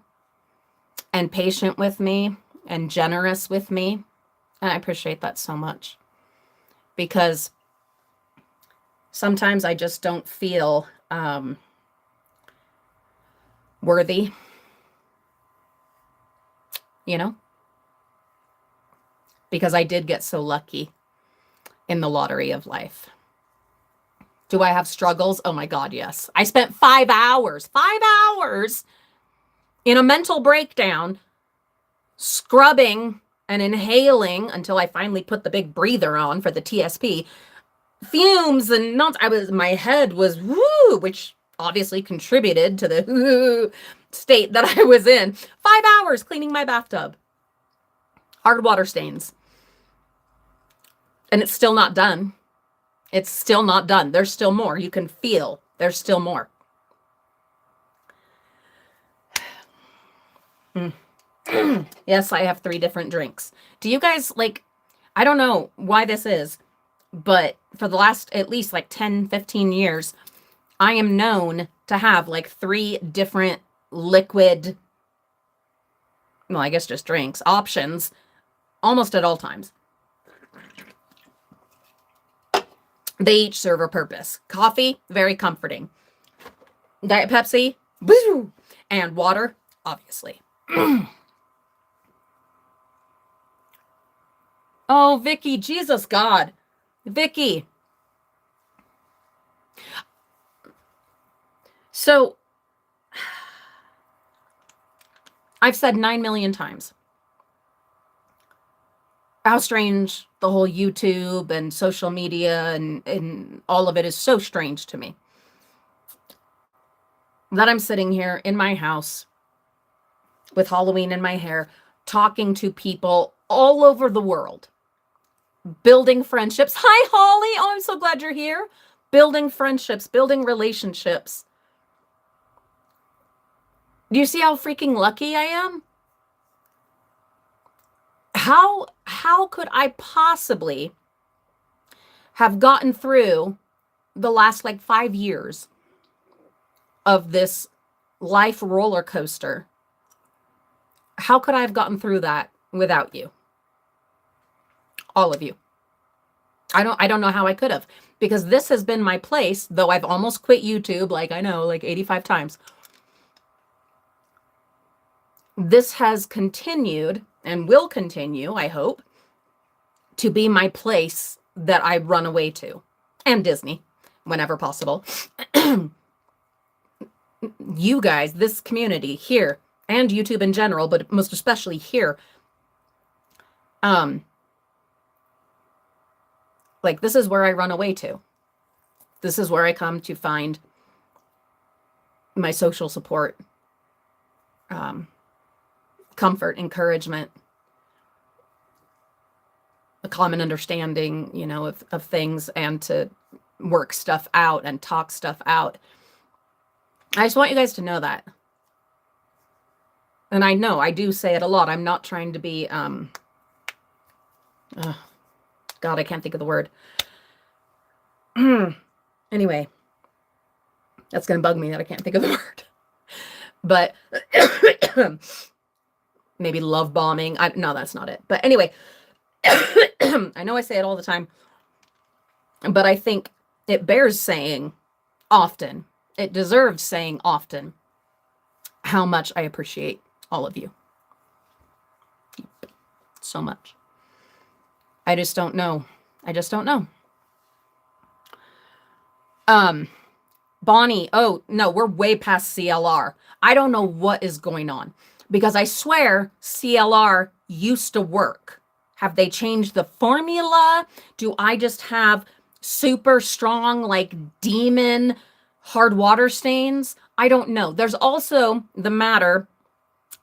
and patient with me and generous with me. And I appreciate that so much, because sometimes I just don't feel worthy, because I did get so lucky in the lottery of life. Do I have struggles? Oh my God, yes. I spent 5 hours in a mental breakdown, scrubbing and inhaling until I finally put the big breather on for the TSP. Fumes and my head was woo, which obviously contributed to the state that I was in. 5 hours cleaning my bathtub. Hard water stains. And it's still not done. It's still not done. There's still more. You can feel there's still more. Yes, I have 3 different drinks. Do you guys I don't know why this is, but for the last at least 10, 15 years, I am known to have 3 different liquid, well, I guess just drinks, options almost at all times. They each serve a purpose. Coffee, very comforting. Diet Pepsi, woo! And water, obviously. Oh, Vicky, Jesus God. Vicky. So, I've said 9 million times how strange the whole YouTube and social media and all of it is so strange to me. That I'm sitting here in my house with Halloween in my hair, talking to people all over the world, building friendships. Hi, Holly. Oh, I'm so glad you're here. Building friendships, building relationships. Do you see how freaking lucky I am? How could I possibly have gotten through the last 5 years of this life roller coaster? How could I have gotten through that without you? All of you. I don't know how I could have, because this has been my place, though I've almost quit YouTube, I know, 85 times. This has continued and will continue, I hope, to be my place that I run away to, and Disney, whenever possible. You guys, this community here, and YouTube in general, but most especially here, Like, this is where I run away to. This is where I come to find my social support, comfort, encouragement, a common understanding, you know, of things, and to work stuff out and talk stuff out. I just want you guys to know that. And I know I do say it a lot. I'm not trying to be, God, I can't think of the word. Anyway, that's going to bug me that I can't think of the word. But maybe love bombing. No, that's not it. But anyway, I know I say it all the time, but I think it bears saying often. It deserves saying often how much I appreciate all of you. So much. I just don't know. I just don't know. Bonnie, oh no, we're way past CLR. I don't know what is going on, because I swear CLR used to work. Have they changed the formula? Do I just have super strong, like demon hard water stains? I don't know. There's also the matter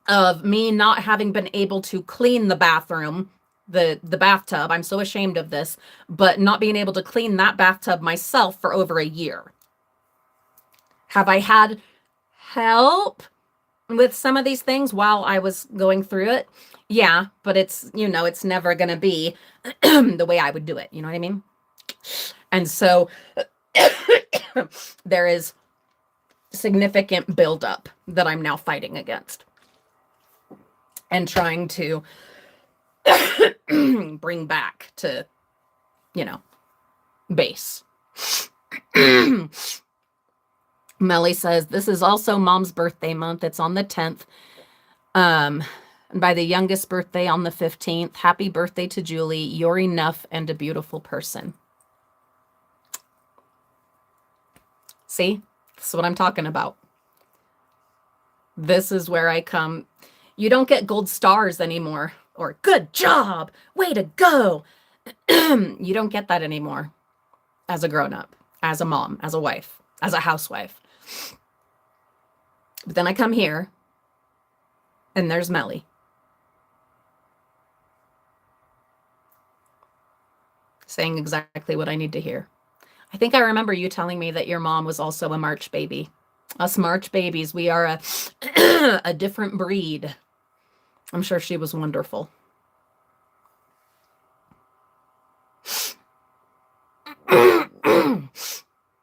of me not having been able to clean the bathroom, the bathtub. I'm so ashamed of this, but not being able to clean that bathtub myself for over a year. Have I had help with some of these things while I was going through it? Yeah, but it's, you know, it's never going to be the way I would do it. You know what I mean? And so there is significant buildup that I'm now fighting against and trying to bring back to, you know, base. Melly says, this is also Mom's birthday month. It's on the 10th. And by the youngest birthday on the 15th. Happy birthday to Julie. You're enough and a beautiful person. See? This is what I'm talking about. This is where I come. You don't get gold stars anymore. Or good job. Way to go. You don't get that anymore as a grown-up, as a mom, as a wife, as a housewife. But then I come here, and there's Melly. Saying exactly what I need to hear. I think I remember you telling me that your mom was also a March baby. Us March babies, we are a different breed. I'm sure she was wonderful.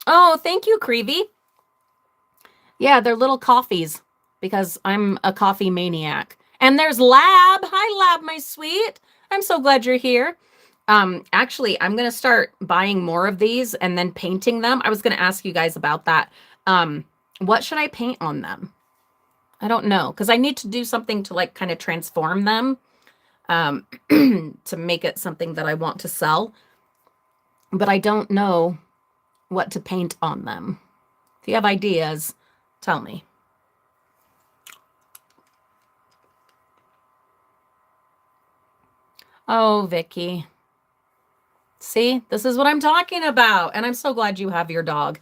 Oh, thank you, Creevy. Yeah, they're little coffees because I'm a coffee maniac. And there's Lab. Hi, Lab, my sweet. I'm so glad you're here. Actually, I'm going to start buying more of these and then painting them. I was going to ask you guys about that. What should I paint on them? I don't know, because I need to do something to like kind of transform them to make it something that I want to sell. But I don't know what to paint on them. If you have ideas, tell me. Oh, Vicky. See, this is what I'm talking about. And I'm so glad you have your dog.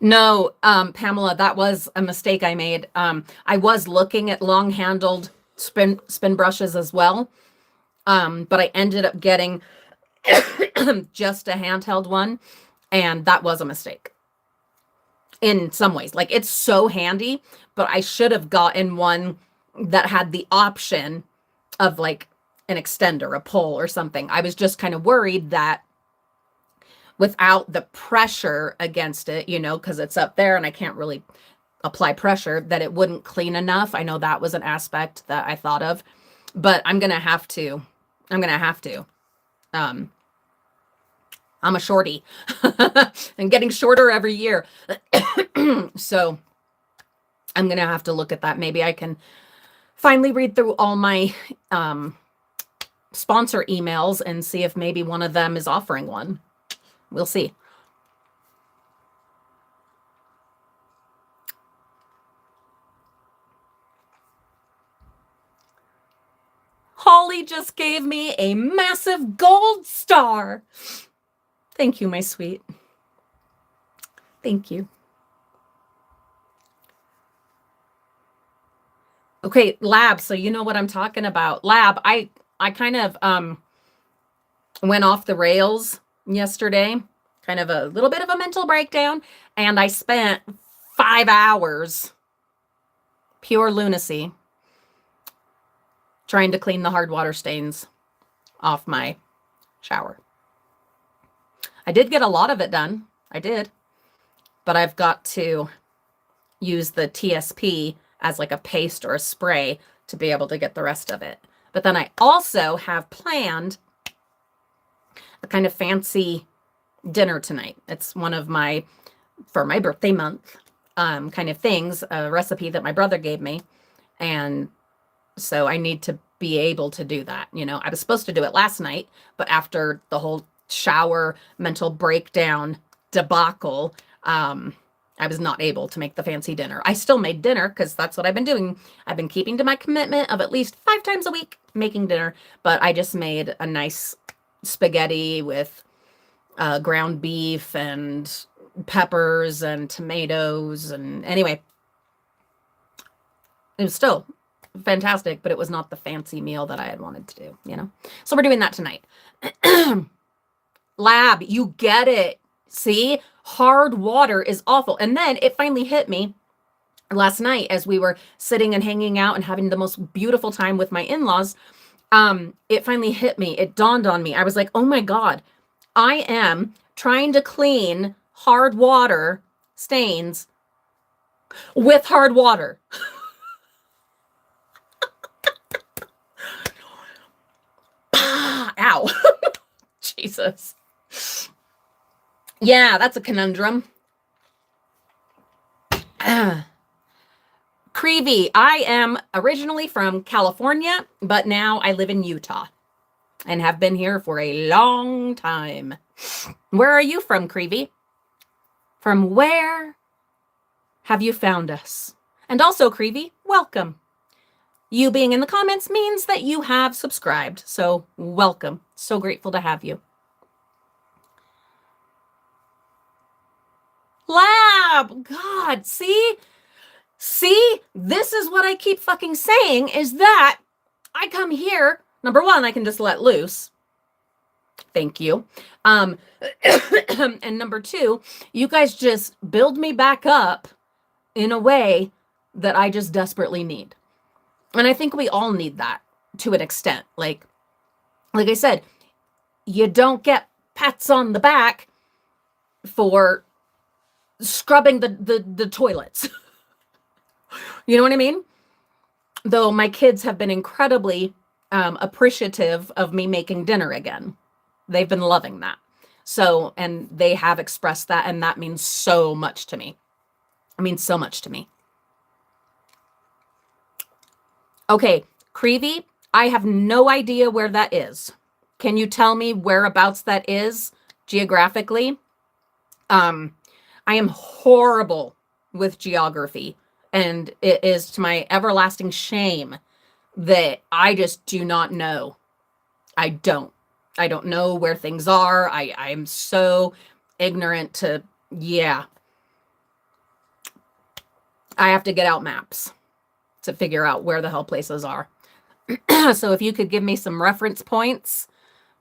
No, Pamela, that was a mistake I made. I was looking at long-handled spin brushes as well. But I ended up getting just a handheld one. And that was a mistake. In some ways, like it's so handy, but I should have gotten one that had the option of like an extender, a pull or something. I was just kind of worried that without the pressure against it, you know, because it's up there and I can't really apply pressure, that it wouldn't clean enough. I know that was an aspect that I thought of, but I'm going to have to. I'm a shorty and getting shorter every year. So I'm going to have to look at that. Maybe I can finally read through all my sponsor emails and see if maybe one of them is offering one. We'll see. Holly just gave me a massive gold star. Thank you, my sweet. Thank you. Okay, Lab, so you know what I'm talking about. Lab, I kind of went off the rails yesterday, kind of a little bit of a mental breakdown, and I spent 5 hours, pure lunacy, trying to clean the hard water stains off my shower. I did get a lot of it done. I did. But I've got to use the TSP as like a paste or a spray to be able to get the rest of it. But then I also have planned a kind of fancy dinner tonight. It's one of my, for my birthday month, kind of things, a recipe that my brother gave me. And so I need to be able to do that. You know, I was supposed to do it last night, but after the whole shower mental breakdown debacle, I was not able to make the fancy dinner. I still made dinner because that's what I've been doing. I've been keeping to my commitment of at least 5 times a week making dinner, but I just made a nice spaghetti with ground beef and peppers and tomatoes. And anyway, it was still fantastic, but it was not the fancy meal that I had wanted to do, you know? So we're doing that tonight. Lab, you get it. See? Hard water is awful. And then it finally hit me last night as we were sitting and hanging out and having the most beautiful time with my in-laws. It finally hit me. It dawned on me. I was like, oh my God, I am trying to clean hard water stains with hard water. Ow. Jesus. Yeah, that's a conundrum. Creevy, I am originally from California, but now I live in Utah and have been here for a long time. Where are you from, Creevy? From where have you found us? And also, Creevy, welcome. You being in the comments means that you have subscribed, so welcome. So grateful to have you. Lab, God, see, this is what I keep fucking saying, is that I come here, number one, I can just let loose. Thank you. And number two, you guys just build me back up in a way that I just desperately need. And I think we all need that to an extent. Like I said, you don't get pats on the back for scrubbing the toilets. You know what I mean? Though my kids have been incredibly appreciative of me making dinner again. They've been loving that. So, and they have expressed that, and that means so much to me. It means so much to me. Okay, Creevy, I have no idea where that is. Can you tell me whereabouts that is geographically? I am horrible with geography, and it is to my everlasting shame that I just do not know. I don't know where things are. I'm so ignorant to, yeah. I have to get out maps to figure out where the hell places are. So if you could give me some reference points,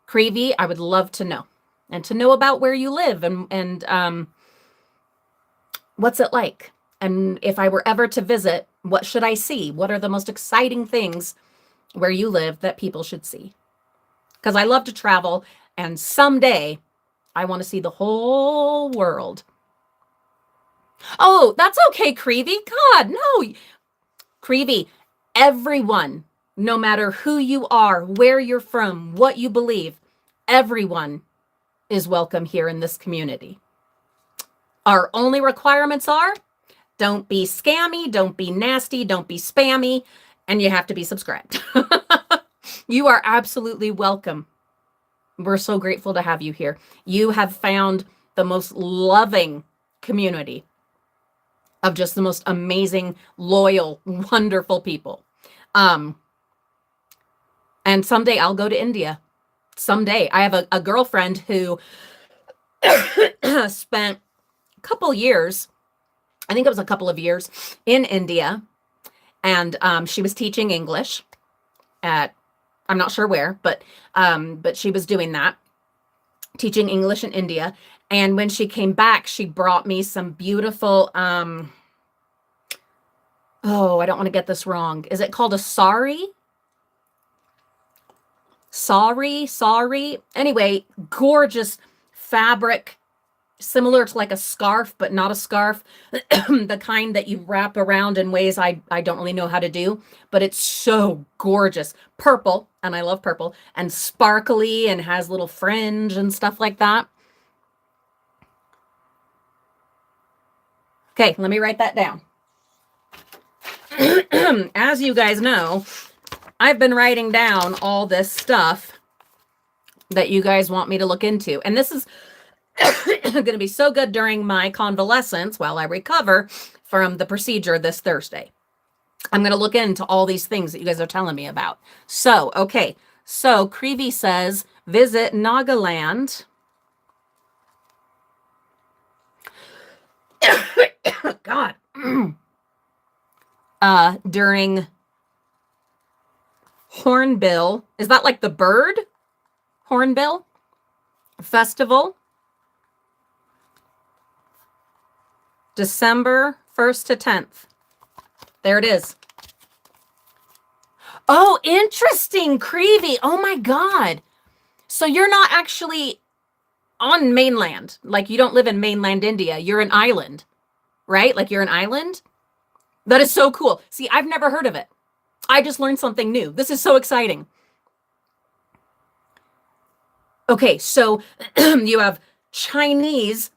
Creevy, I would love to know. And to know about where you live and what's it like? And if I were ever to visit, what should I see? What are the most exciting things where you live that people should see? Because I love to travel, and someday I want to see the whole world. Oh, that's okay, Creevy. God, no. Creevy, everyone, no matter who you are, where you're from, what you believe, everyone is welcome here in this community. Our only requirements are, don't be scammy, don't be nasty, don't be spammy, and you have to be subscribed. You are absolutely welcome. We're so grateful to have you here. You have found the most loving community of just the most amazing, loyal, wonderful people. And And someday I'll go to India. Someday. I have a girlfriend who spent a couple years, I think it was a couple of years in India. And she was teaching English at, I'm not sure where, but she was doing that, teaching English in India. And when she came back, she brought me some beautiful, oh, I don't want to get this wrong. Is it called a sari? Sari. Anyway, gorgeous fabric, similar to like a scarf, but not a scarf. The kind that you wrap around in ways I don't really know how to do, but it's so gorgeous. Purple, and I love purple, and sparkly, and has little fringe and stuff like that. Okay, let me write that down. As you guys know, I've been writing down all this stuff that you guys want me to look into. And this is going to be so good during my convalescence while I recover from the procedure this Thursday. I'm going to look into all these things that you guys are telling me about. So, okay. So, Creevy says, visit Nagaland. God. During Hornbill. Is that like the bird? Hornbill Festival. December 1st to 10th. There it is. Oh, interesting, Creevy. Oh my God. So you're not actually on mainland. Like you don't live in mainland India. You're an island, right? Like you're an island. That is so cool. See, I've never heard of it. I just learned something new. This is so exciting. Okay, so you have Chinese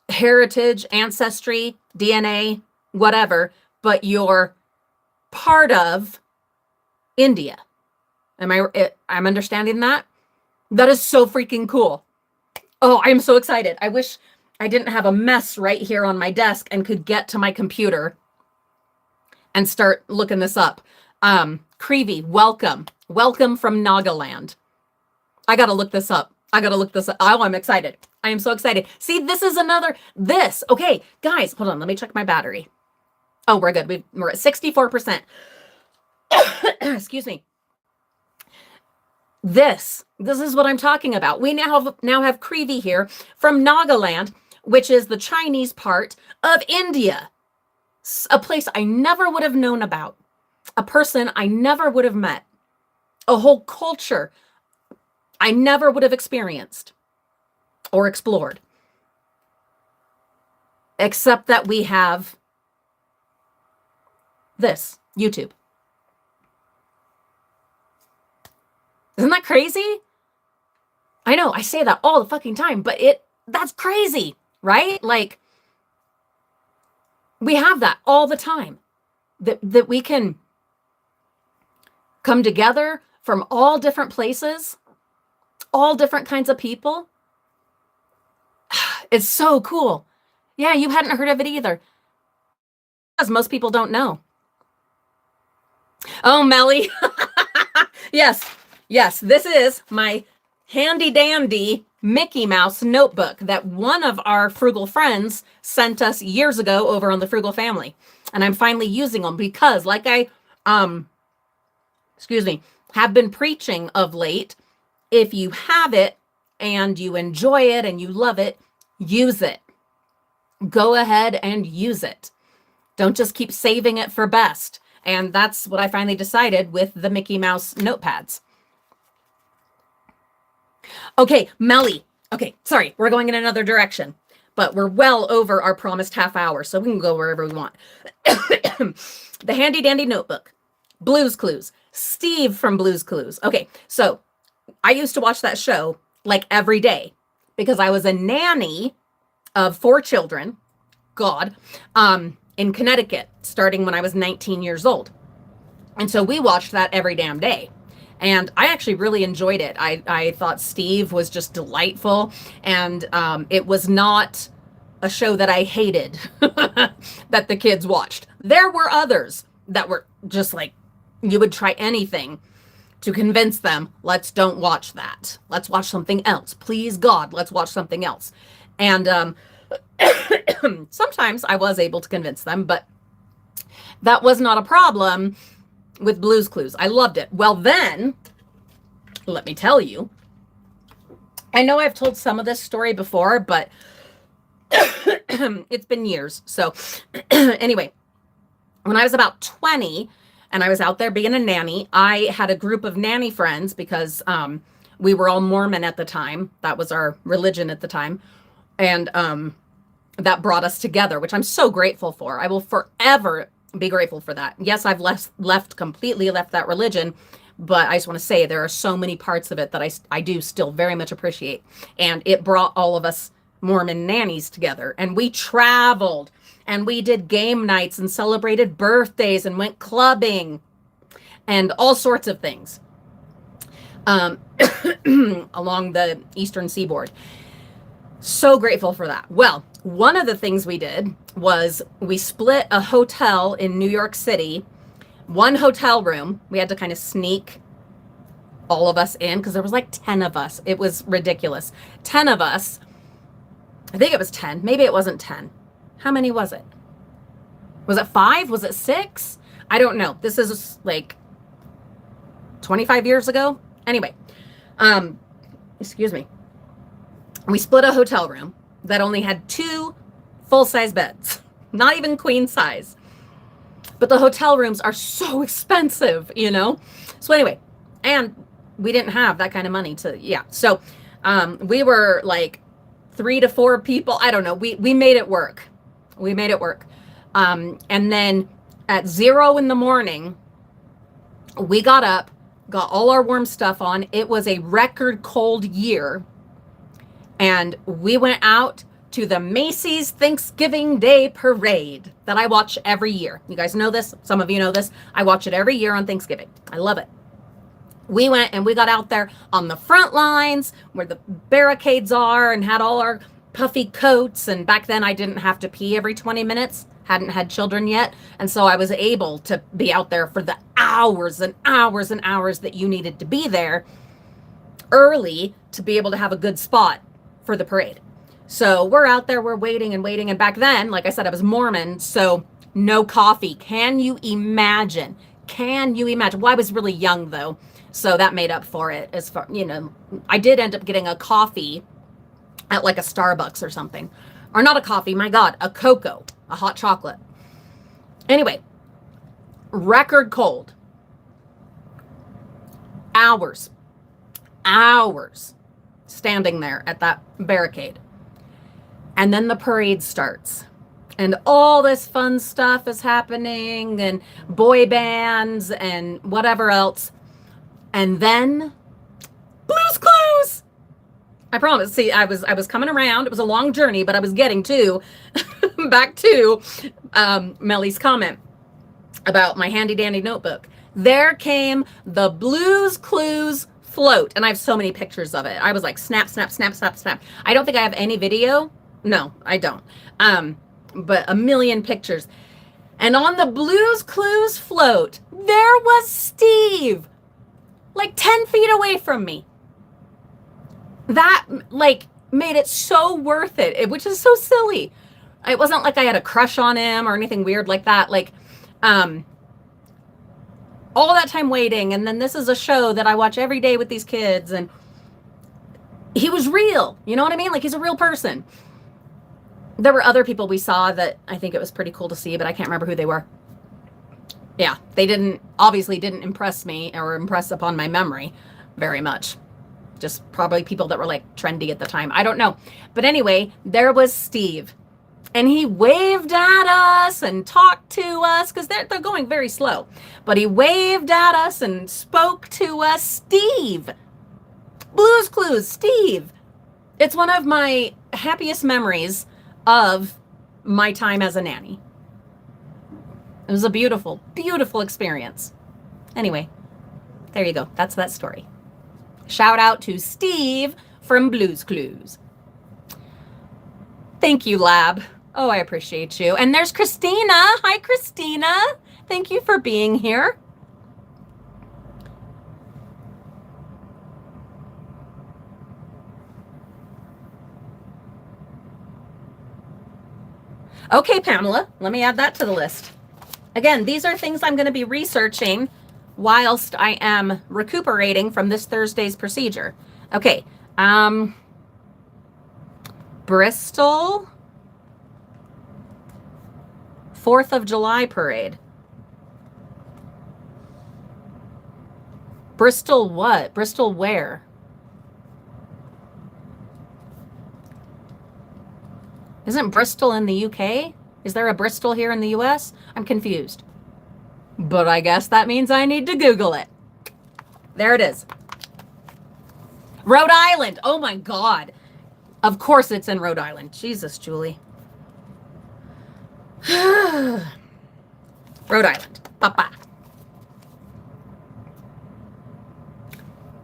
heritage, ancestry, DNA, whatever, but you're part of India. I'm understanding that? That is so freaking cool. Oh, I'm so excited. I wish I didn't have a mess right here on my desk and could get to my computer and start looking this up. Creevy, welcome. Welcome from Nagaland. I got to look this up. Oh, I'm excited. I am so excited. See, this is this. Okay, guys, hold on. Let me check my battery. Oh, we're good. We're at 64%. Excuse me. This is what I'm talking about. We now have Creevy here from Nagaland, which is the Chinese part of India. A place I never would have known about. A person I never would have met. A whole culture I never would have experienced or explored. Except that we have this, YouTube. Isn't that crazy? I know, I say that all the fucking time, but that's crazy, right? Like, we have that all the time. That we can come together from all different places, all different kinds of people. It's so cool. Yeah, you hadn't heard of it either. Because most people don't know. Oh, Melly. Yes, this is my handy dandy Mickey Mouse notebook that one of our frugal friends sent us years ago over on the Frugal Family. And I'm finally using them because like I, have been preaching of late, if you have it and you enjoy it and you love it, use it. Go ahead and use it. Don't just keep saving it for best. And that's what I finally decided with the Mickey Mouse notepads. Okay, Melly. Okay, sorry, we're going in another direction, but we're well over our promised half hour, so we can go wherever we want. The handy dandy notebook, Blue's Clues, Steve from Blue's Clues. Okay, so I used to watch that show like every day because I was a nanny of 4 children, in Connecticut, starting when I was 19 years old. And so we watched that every damn day. And I actually really enjoyed it. I thought Steve was just delightful. And it was not a show that I hated that the kids watched. There were others that were just like, you would try anything to convince them, let's don't watch that. Let's watch something else. Please, God, let's watch something else. And sometimes I was able to convince them, but that was not a problem with Blue's Clues. I loved it. Well, then, let me tell you, I know I've told some of this story before, but it's been years. So anyway, when I was about 20 and I was out there being a nanny, I had a group of nanny friends because we were all Mormon at the time. That was our religion at the time. And that brought us together, which I'm so grateful for. I will forever be grateful for that. Yes, I've completely left that religion, but I just want to say there are so many parts of it that I do still very much appreciate. And it brought all of us Mormon nannies together, and we traveled and we did game nights and celebrated birthdays and went clubbing and all sorts of things along the eastern seaboard. So grateful for that. Well, one of the things we did was we split a hotel in New York City, one hotel room. We had to kind of sneak all of us in because there was like 10 of us. It was ridiculous. 10 of us. I think it was 10. Maybe it wasn't 10. How many was it? Was it 5? Was it 6? I don't know. This is like 25 years ago. Anyway, excuse me. We split a hotel room that only had 2 full-size beds, not even queen size. But the hotel rooms are so expensive, you know? So anyway, and we didn't have that kind of money to, yeah. So we were like 3 to 4 people. I don't know. We made it work. We made it work. And then at 0 in the morning, we got up, got all our warm stuff on. It was a record cold year. And we went out to the Macy's Thanksgiving Day Parade that I watch every year. You guys know this. Some of you know this. I watch it every year on Thanksgiving. I love it. We went and we got out there on the front lines where the barricades are and had all our puffy coats. And back then I didn't have to pee every 20 minutes. Hadn't had children yet. And so I was able to be out there for the hours and hours and hours that you needed to be there early to be able to have a good spot for the parade. So we're out there, we're waiting and waiting. And back then, like I said, I was Mormon, so no coffee. Can you imagine? Can you imagine? Well, I was really young though, so that made up for it. As far, you know, I did end up getting a coffee at like a Starbucks or something. Or not a coffee, my God, a cocoa, a hot chocolate. Anyway, record cold. Hours standing there at that barricade. And then the parade starts. And all this fun stuff is happening and boy bands and whatever else. And then Blue's Clues. I promise. See, I was coming around. It was a long journey, but I was getting to back to Melly's comment about my handy dandy notebook. There came the Blue's Clues float. And I have so many pictures of it. I was like, snap, snap, snap, snap, snap. I don't think I have any video. No, I don't. But a million pictures. And on the Blue's Clues float, there was Steve, like 10 feet away from me. That like made it so worth it, which is so silly. It wasn't like I had a crush on him or anything weird like that. Like, all that time waiting, and then this is a show that I watch every day with these kids, and he was real. You know what I mean? Like, he's a real person. There were other people we saw that I think it was pretty cool to see, but I can't remember who they were. Yeah, they obviously didn't impress me or impress upon my memory very much. Just probably people that were like trendy at the time. I don't know. But anyway, there was Steve. And he waved at us and talked to us because they're going very slow. But he waved at us and spoke to us. Steve. Blue's Clues, Steve. It's one of my happiest memories of my time as a nanny. It was a beautiful, beautiful experience. Anyway, there you go. That's that story. Shout out to Steve from Blue's Clues. Thank you, Lab. Oh, I appreciate you. And there's Christina. Hi, Christina. Thank you for being here. Okay, Pamela, let me add that to the list. Again, these are things I'm going to be researching whilst I am recuperating from this Thursday's procedure. Okay, Bristol 4th of July parade. Bristol what? Bristol where? Isn't Bristol in the UK? Is there a Bristol here in the US? I'm confused. But I guess that means I need to Google it. There it is. Rhode Island. Oh my God. Of course it's in Rhode Island. Jesus, Julie. Rhode Island. Papa.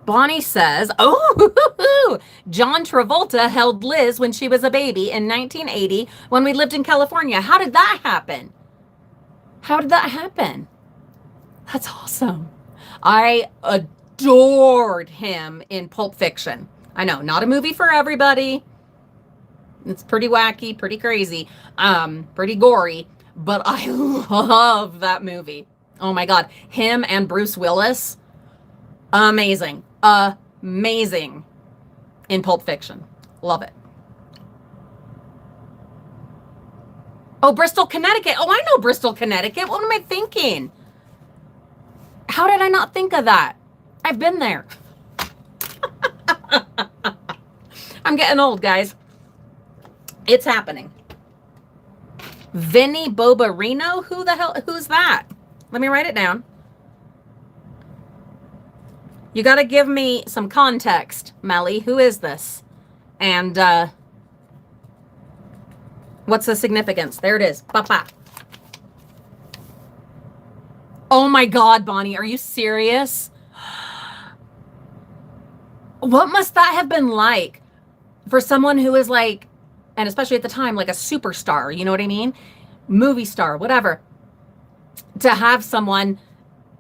Bonnie says, oh, John Travolta held Liz when she was a baby in 1980 when we lived in California. How did that happen? How did that happen? That's awesome. I adored him in Pulp Fiction. I know, not a movie for everybody. It's pretty wacky, pretty crazy, pretty gory, but I love that movie. Oh my God. Him and Bruce Willis. Amazing. Amazing in Pulp Fiction. Love it. Oh, Bristol, Connecticut. Oh, I know Bristol, Connecticut. What am I thinking? How did I not think of that? I've been there. I'm getting old, guys. It's happening. Vinny Bobarino? Who the hell? Who's that? Let me write it down. You got to give me some context, Melly. Who is this? And what's the significance? There it is. Papa. Oh my God, Bonnie. Are you serious? What must that have been like for someone who is like, and especially at the time, like a superstar, you know what I mean? Movie star, whatever. To have someone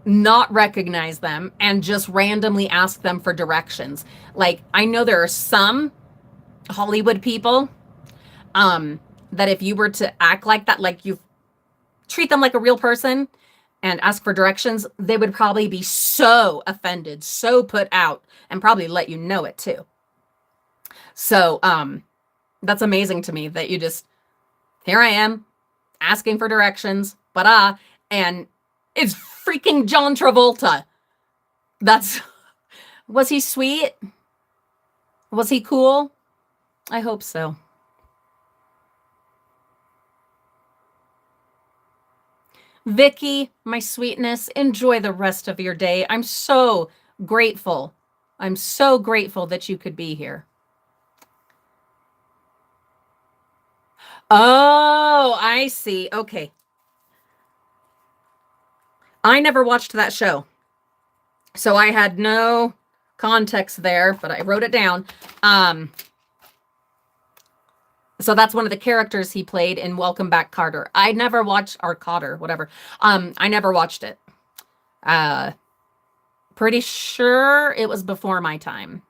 not recognize them and just randomly ask them for directions. Like, I know there are some Hollywood people that if you were to act like that, like you treat them like a real person and ask for directions, they would probably be so offended, so put out, and probably let you know it too. So that's amazing to me that you just, here I am asking for directions, and it's freaking John Travolta. Was he sweet? Was he cool? I hope so. Vicky, my sweetness, enjoy the rest of your day. I'm so grateful. I'm so grateful that you could be here. Oh, I see. Okay. I never watched that show, so I had no context there, but I wrote it down. So that's one of the characters he played in Welcome Back, Carter. I never watched, or Cotter, whatever. I never watched it. Pretty sure it was before my time.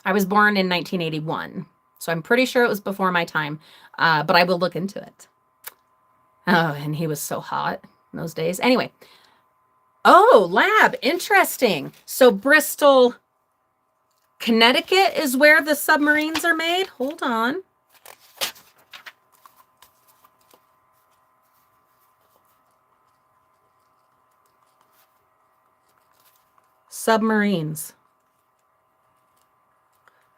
I was born in 1981, so I'm pretty sure it was before my time, but I will look into it. Oh, and he was so hot in those days. Anyway. Oh, lab. Interesting. So Bristol, Connecticut is where the submarines are made. Hold on. Submarines.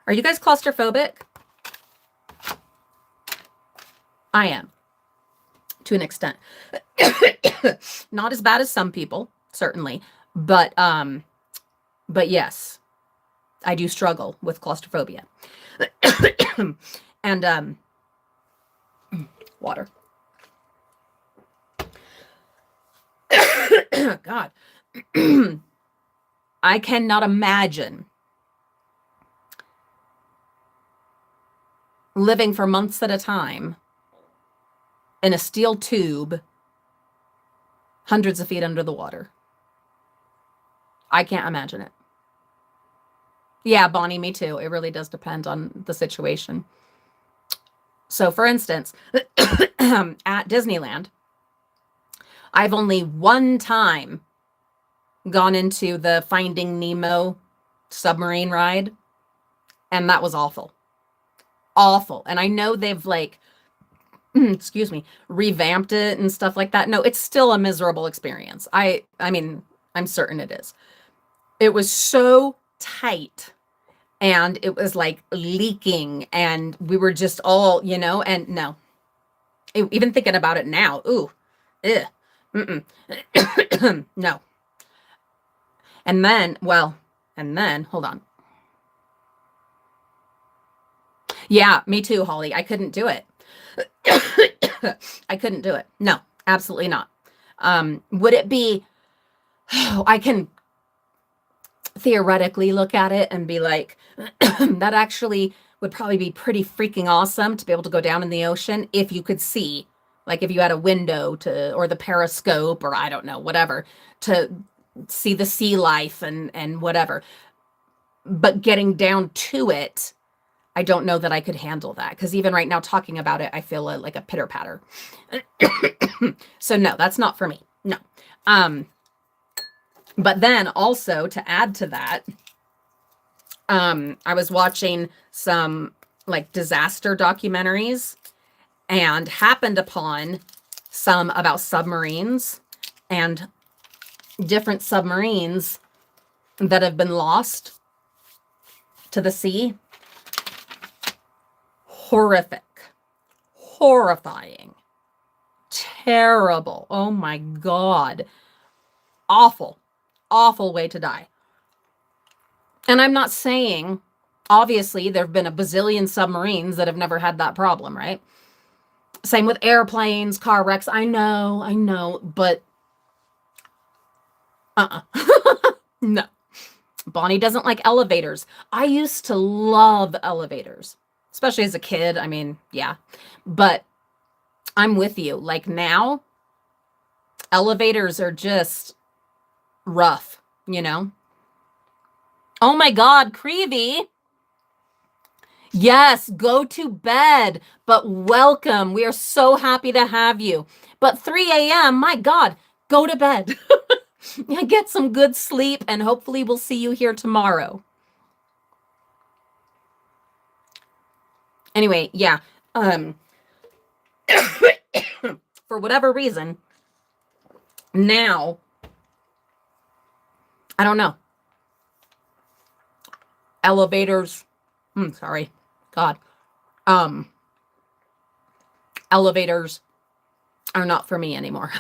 Are you guys claustrophobic? I am, to an extent. Not as bad as some people, certainly, but yes, I do struggle with claustrophobia. And water. God. I cannot imagine living for months at a time in a steel tube hundreds of feet under the water. I can't imagine it. Yeah, Bonnie, me too. It really does depend on the situation. So for instance, at Disneyland, I've only one time gone into the Finding Nemo submarine ride, and that was awful. Awful. And I know they've like, excuse me, revamped it and stuff like that. No, it's still a miserable experience. I mean, I'm certain it is. It was so tight and it was like leaking and we were just all, and no. Even thinking about it now, ooh, ugh, no. And then, hold on. Yeah, me too, Holly. I couldn't do it. I couldn't do it. No, absolutely not. Would it be, I can theoretically look at it and be like, that actually would probably be pretty freaking awesome to be able to go down in the ocean if you could see, like if you had a window or the periscope or I don't know, whatever, to see the sea life and whatever. But getting down to it, I don't know that I could handle that because even right now talking about it, I feel like a pitter patter. So no, that's not for me. No. But then also to add to that, I was watching some like disaster documentaries and happened upon some about submarines and different submarines that have been lost to the sea. Horrific, horrifying, terrible. Oh my God. Awful, awful way to die. And I'm not saying, obviously, there have been a bazillion submarines that have never had that problem, right? Same with airplanes, car wrecks. I know, but no. Bonnie doesn't like elevators. I used to love elevators, especially as a kid. I mean, yeah. But I'm with you. Like now, elevators are just rough, Oh my God, Creevy. Yes, go to bed, but welcome. We are so happy to have you. But 3 a.m., my God, go to bed. Get some good sleep, and hopefully we'll see you here tomorrow. Anyway, yeah. For whatever reason, now, I don't know. Elevators, sorry, God. Elevators are not for me anymore.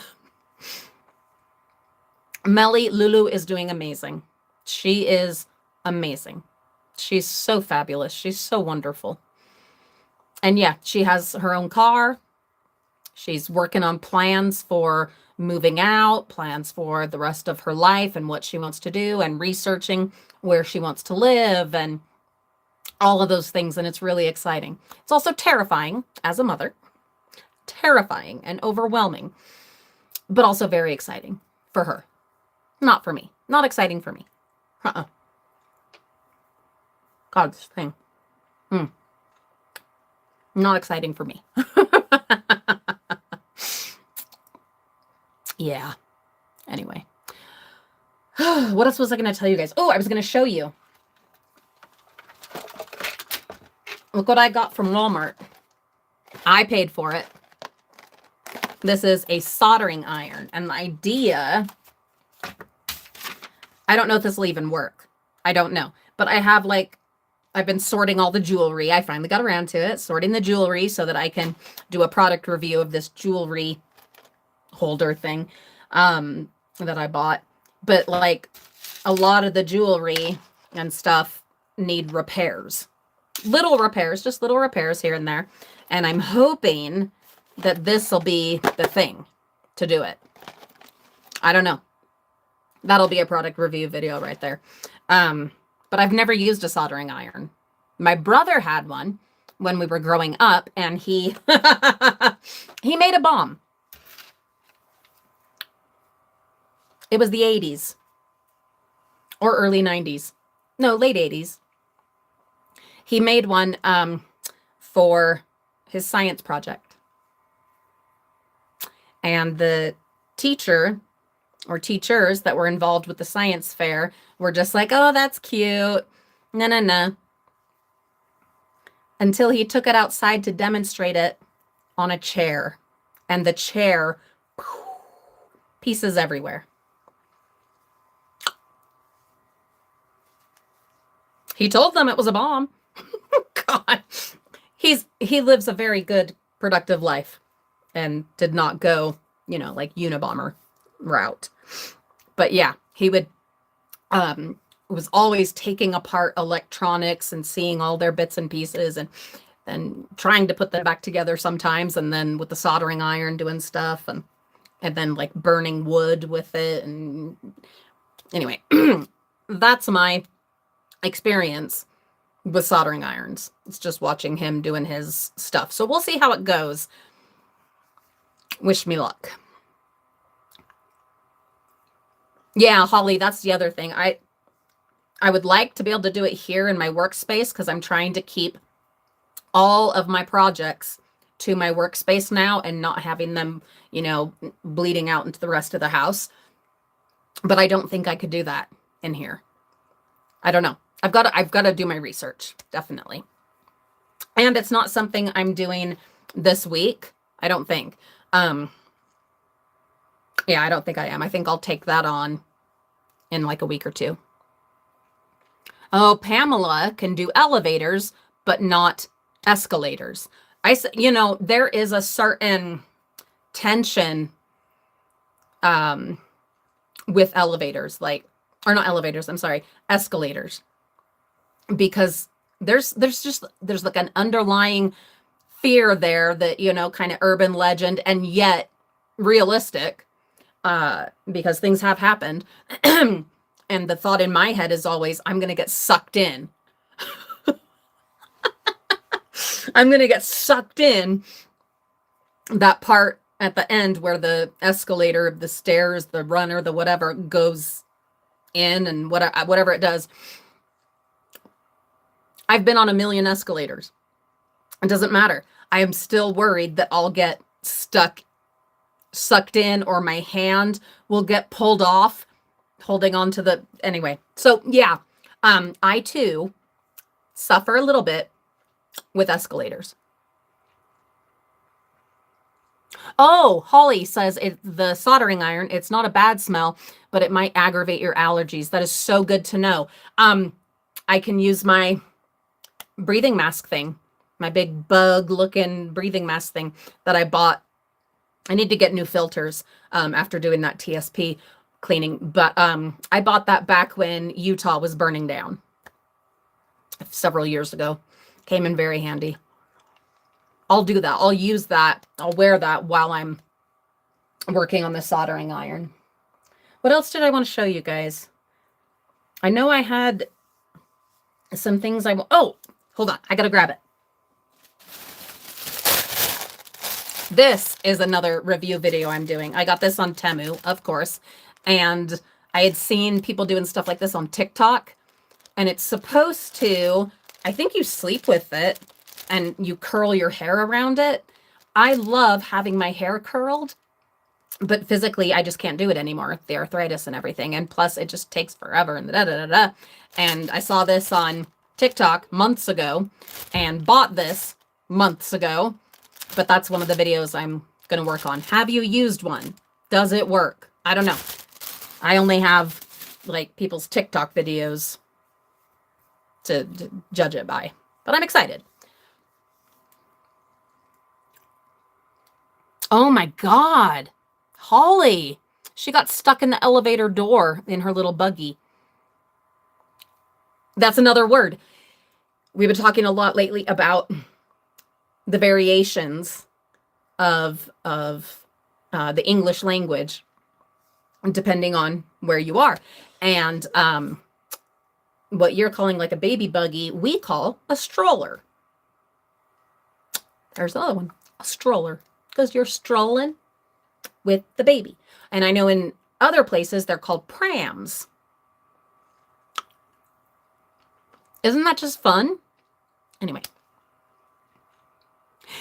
Melly, Lulu is doing amazing. She is amazing. She's so fabulous. She's so wonderful. And yeah, she has her own car. She's working on plans for moving out, plans for the rest of her life and what she wants to do, and researching where she wants to live and all of those things. And it's really exciting. It's also terrifying as a mother, terrifying and overwhelming, but also very exciting for her. Not for me. Not exciting for me. God's thing. Not exciting for me. Yeah. Anyway. What else was I going to tell you guys? Oh, I was going to show you. Look what I got from Walmart. I paid for it. This is a soldering iron. And the idea, I don't know if this will even work. I don't know. But I have I've been sorting all the jewelry. I finally got around to it, sorting the jewelry so that I can do a product review of this jewelry holder thing that I bought. But a lot of the jewelry and stuff need repairs. Little repairs, just little repairs here and there. And I'm hoping that this will be the thing to do it. I don't know. That'll be a product review video right there. But I've never used a soldering iron. My brother had one when we were growing up, and he made a bomb. It was the 80s or early 90s. No, late 80s. He made one for his science project. And the teacher or teachers that were involved with the science fair were just like, oh, that's cute. No, no, no. Until he took it outside to demonstrate it on a chair. And the chair, pieces everywhere. He told them it was a bomb. God. He lives a very good, productive life and did not go, like Unabomber route. But yeah, he would was always taking apart electronics and seeing all their bits and pieces and trying to put them back together sometimes, and then with the soldering iron doing stuff and then like burning wood with it. And anyway, that's my experience with soldering irons. It's just watching him doing his stuff. So we'll see how it goes. Wish me luck. Yeah, Holly, that's the other thing. I would like to be able to do it here in my workspace because I'm trying to keep all of my projects to my workspace now and not having them, bleeding out into the rest of the house. But I don't think I could do that in here. I don't know. I've got to do my research, definitely. And it's not something I'm doing this week, I don't think. Yeah, I don't think I am. I think I'll take that on in like a week or two. Oh, Pamela can do elevators, but not escalators. There is a certain tension with elevators, escalators. Because there's like an underlying fear there that, kind of urban legend and yet realistic, because things have happened. And the thought in my head is always, I'm going to get sucked in. I'm going to get sucked in that part at the end where the escalator, the stairs, the runner, the whatever goes in and whatever it does. I've been on a million escalators. It doesn't matter. I am still worried that I'll get sucked in, or my hand will get pulled off holding on to anyway. So yeah, I too suffer a little bit with escalators. Oh, Holly says the soldering iron, it's not a bad smell, but it might aggravate your allergies. That is so good to know. I can use my breathing mask thing, my big bug looking breathing mask thing that I bought. I need to get new filters after doing that TSP cleaning, but I bought that back when Utah was burning down several years ago. Came in very handy. I'll do that. I'll use that. I'll wear that while I'm working on the soldering iron. What else did I want to show you guys? I know I had some things oh, hold on. I got to grab it. This is another review video I'm doing. I got this on Temu, of course. And I had seen people doing stuff like this on TikTok. And it's supposed to, I think you sleep with it and you curl your hair around it. I love having my hair curled, but physically I just can't do it anymore. The arthritis and everything. And plus it just takes forever and da-da-da-da. And I saw this on TikTok months ago and bought this months ago. But that's one of the videos I'm going to work on. Have you used one? Does it work? I don't know. I only have like people's TikTok videos to judge it by. But I'm excited. Oh my God. Holly. She got stuck in the elevator door in her little buggy. That's another word. We've been talking a lot lately about the variations of the English language, depending on where you are. And what you're calling like a baby buggy, we call a stroller. There's another one, a stroller, because you're strolling with the baby. And I know in other places they're called prams. Isn't that just fun? Anyway.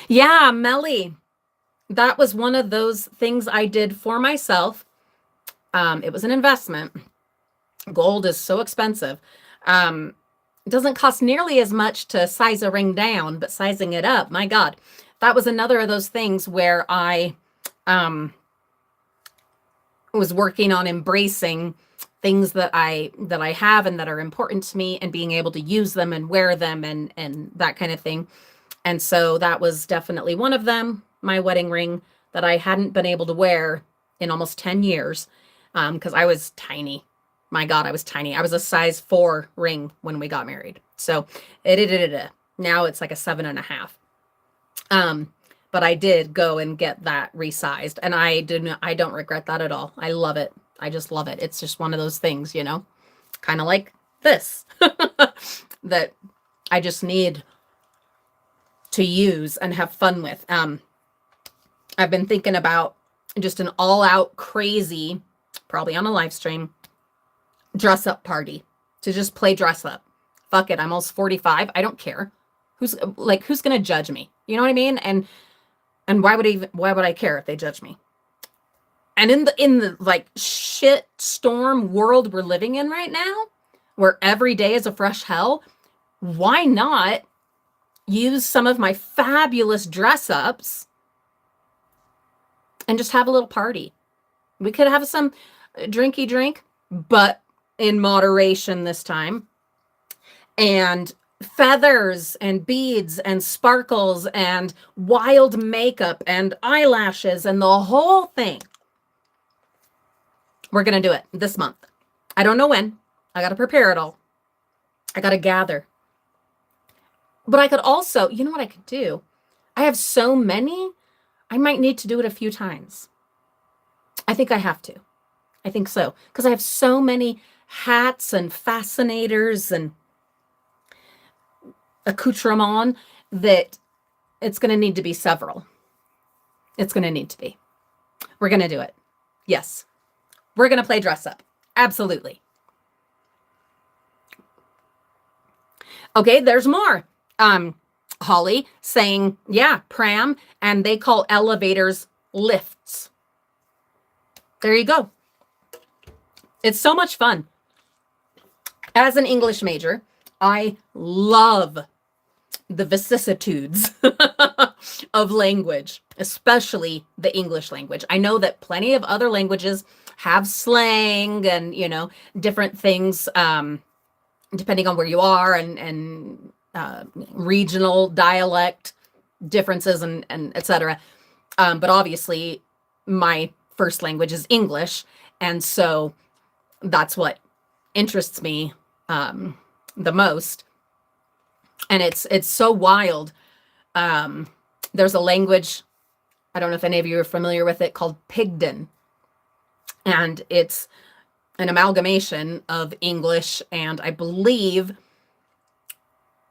Yeah, Melly. That was one of those things I did for myself. It was an investment. Gold is so expensive. It doesn't cost nearly as much to size a ring down, but sizing it up, my God, that was another of those things where I um, was working on embracing things that I have and that are important to me, and being able to use them and wear them and that kind of thing. And so that was definitely one of them, my wedding ring that I hadn't been able to wear in almost 10 years because I was tiny. My God, I was tiny. I was a size 4 ring when we got married. So now it's like a 7.5. But I did go and get that resized, and I don't regret that at all. I love it. I just love it. It's just one of those things, kind of like this that I just need to use and have fun with. I've been thinking about just an all-out crazy, probably on a live stream, dress up party to just play dress up. Fuck it, I'm almost 45. I don't care. Who's gonna judge me? You know what I mean? And why would I care if they judge me? And in the like shit storm world we're living in right now, where every day is a fresh hell, why not use some of my fabulous dress ups and just have a little party? We could have some drinky drink, but in moderation this time. And feathers and beads and sparkles and wild makeup and eyelashes and the whole thing. We're going to do it this month. I don't know when. I got to prepare it all. I got to gather. But I could also, you know what I could do? I have so many, I might need to do it a few times. I think I have to. I think so. Because I have so many hats and fascinators and accoutrement that it's going to need to be several. It's going to need to be. We're going to do it. Yes. We're going to play dress up. Absolutely. Okay, there's more. Holly saying, yeah, pram, and they call elevators lifts. There you go. It's so much fun. As an English major, I love the vicissitudes of language, especially the English language. I know that plenty of other languages have slang and, different things, depending on where you are, and regional dialect differences and etc. But obviously my first language is English. And so that's what interests me the most. And it's so wild. There's a language, I don't know if any of you are familiar with it, called Pigden. And it's an amalgamation of English and I believe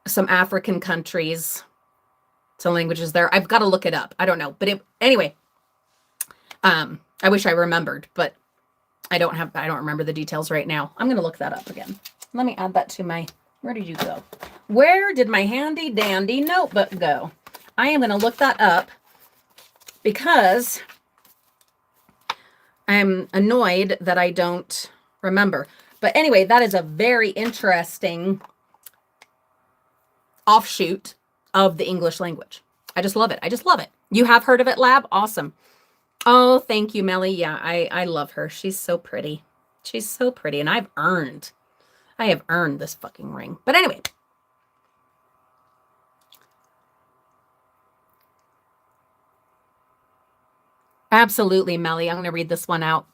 some African countries, some languages there. I've got to look it up. I don't know. But anyway, I wish I remembered, but I don't remember the details right now. I'm going to look that up again. Let me add that to where did you go? Where did my handy dandy notebook go? I am going to look that up because I'm annoyed that I don't remember. But anyway, that is a very interesting offshoot of the English language. I just love it. I just love it. You have heard of it, Lab? Awesome. Oh, thank you, Melly. Yeah, I love her. She's so pretty. She's so pretty. And I have earned this fucking ring. But anyway. Absolutely, Melly. I'm going to read this one out.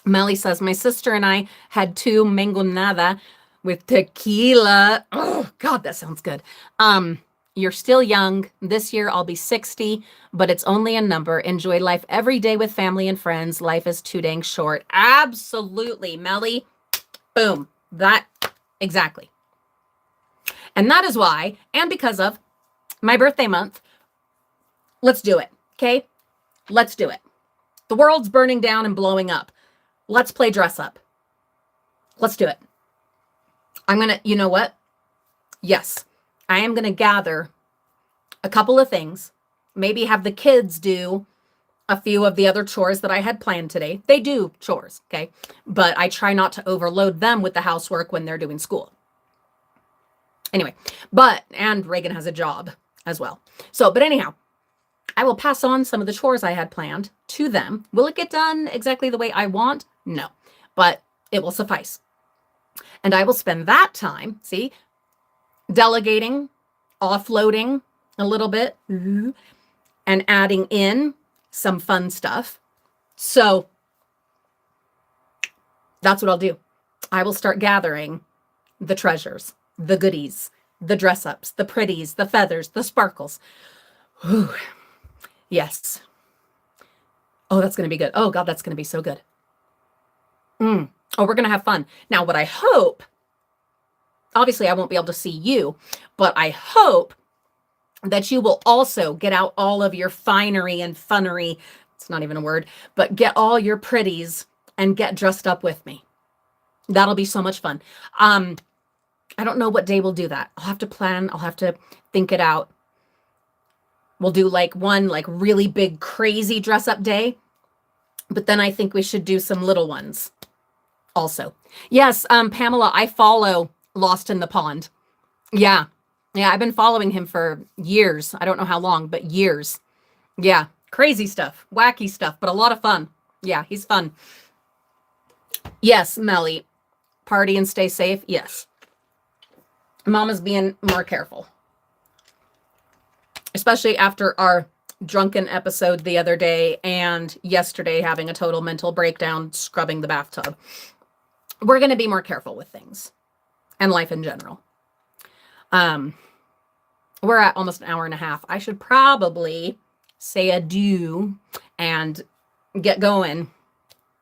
Melly says, my sister and I had 2 mangonada with tequila. Oh, God, that sounds good. You're still young. This year I'll be 60, but it's only a number. Enjoy life every day with family and friends. Life is too dang short. Absolutely, Melly. Boom. That, exactly. And that is why, and because of my birthday month, let's do it, okay? Let's do it. The world's burning down and blowing up. Let's play dress up. Let's do it. You know what? Yes, I am going to gather a couple of things maybe have the kids do a few of the other chores that I had planned today. They do chores, okay? But I try not to overload them with the housework when they're doing school. Anyway, and Reagan has a job as well. So, but anyhow, I will pass on some of the chores I had planned to them. Will it get done exactly the way I want? No, but it will suffice. And I will spend that time, see, delegating, offloading a little bit, and adding in some fun stuff. So that's what I'll do. I will start gathering the treasures, the goodies, the dress ups, the pretties, the feathers, the sparkles. Whew. Yes. Oh, that's going to be good. Oh God, that's going to be so good. Oh, we're going to have fun. Now, what I hope, obviously I won't be able to see you, but I hope that you will also get out all of your finery and funnery. It's not even a word, but get all your pretties and get dressed up with me. That'll be so much fun. I don't know what day we'll do that. I'll have to plan. I'll have to think it out. We'll do like one like really big, crazy dress up day. But then I think we should do some little ones also. Yes, Pamela, I follow Lost in the Pond. Yeah. Yeah, I've been following him for years. I don't know how long, but years. Yeah, crazy stuff, wacky stuff, but a lot of fun. Yeah, he's fun. Yes, Melly, party and stay safe. Yes. Mama's being more careful. Especially after our drunken episode the other day and yesterday having a total mental breakdown scrubbing the bathtub. We're going to be more careful with things and life in general. We're at almost an hour and a half. I should probably say adieu and get going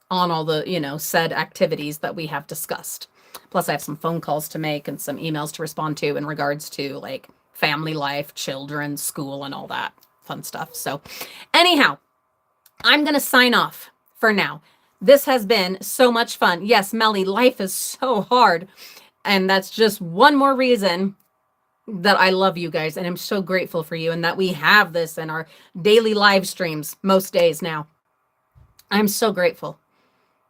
on all the, said activities that we have discussed. Plus I have some phone calls to make and some emails to respond to in regards to like family life, children, school, and all that fun stuff. So anyhow, I'm going to sign off for now. This has been so much fun. Yes, Melly, life is so hard. And that's just one more reason that I love you guys. And I'm so grateful for you and that we have this in our daily live streams most days now. I'm so grateful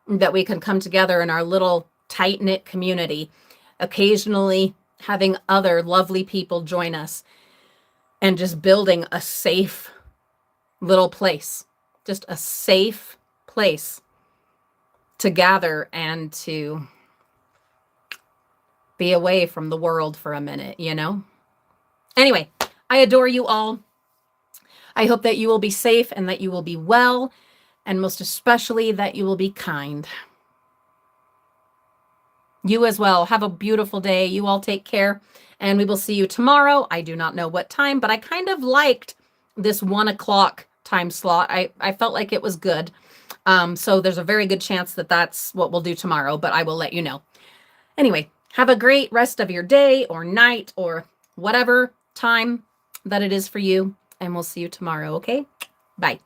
that we can come together in our little tight-knit community, occasionally having other lovely people join us and just building a safe little place, just a safe place to gather and to be away from the world for a minute, Anyway, I adore you all. I hope that you will be safe and that you will be well, and most especially that you will be kind. You as well. Have a beautiful day. You all take care, and we will see you tomorrow. I do not know what time, but I kind of liked this 1 o'clock time slot. I felt like it was good. So there's a very good chance that that's what we'll do tomorrow, but I will let you know. Anyway, have a great rest of your day or night or whatever time that it is for you, and we'll see you tomorrow, okay? Bye.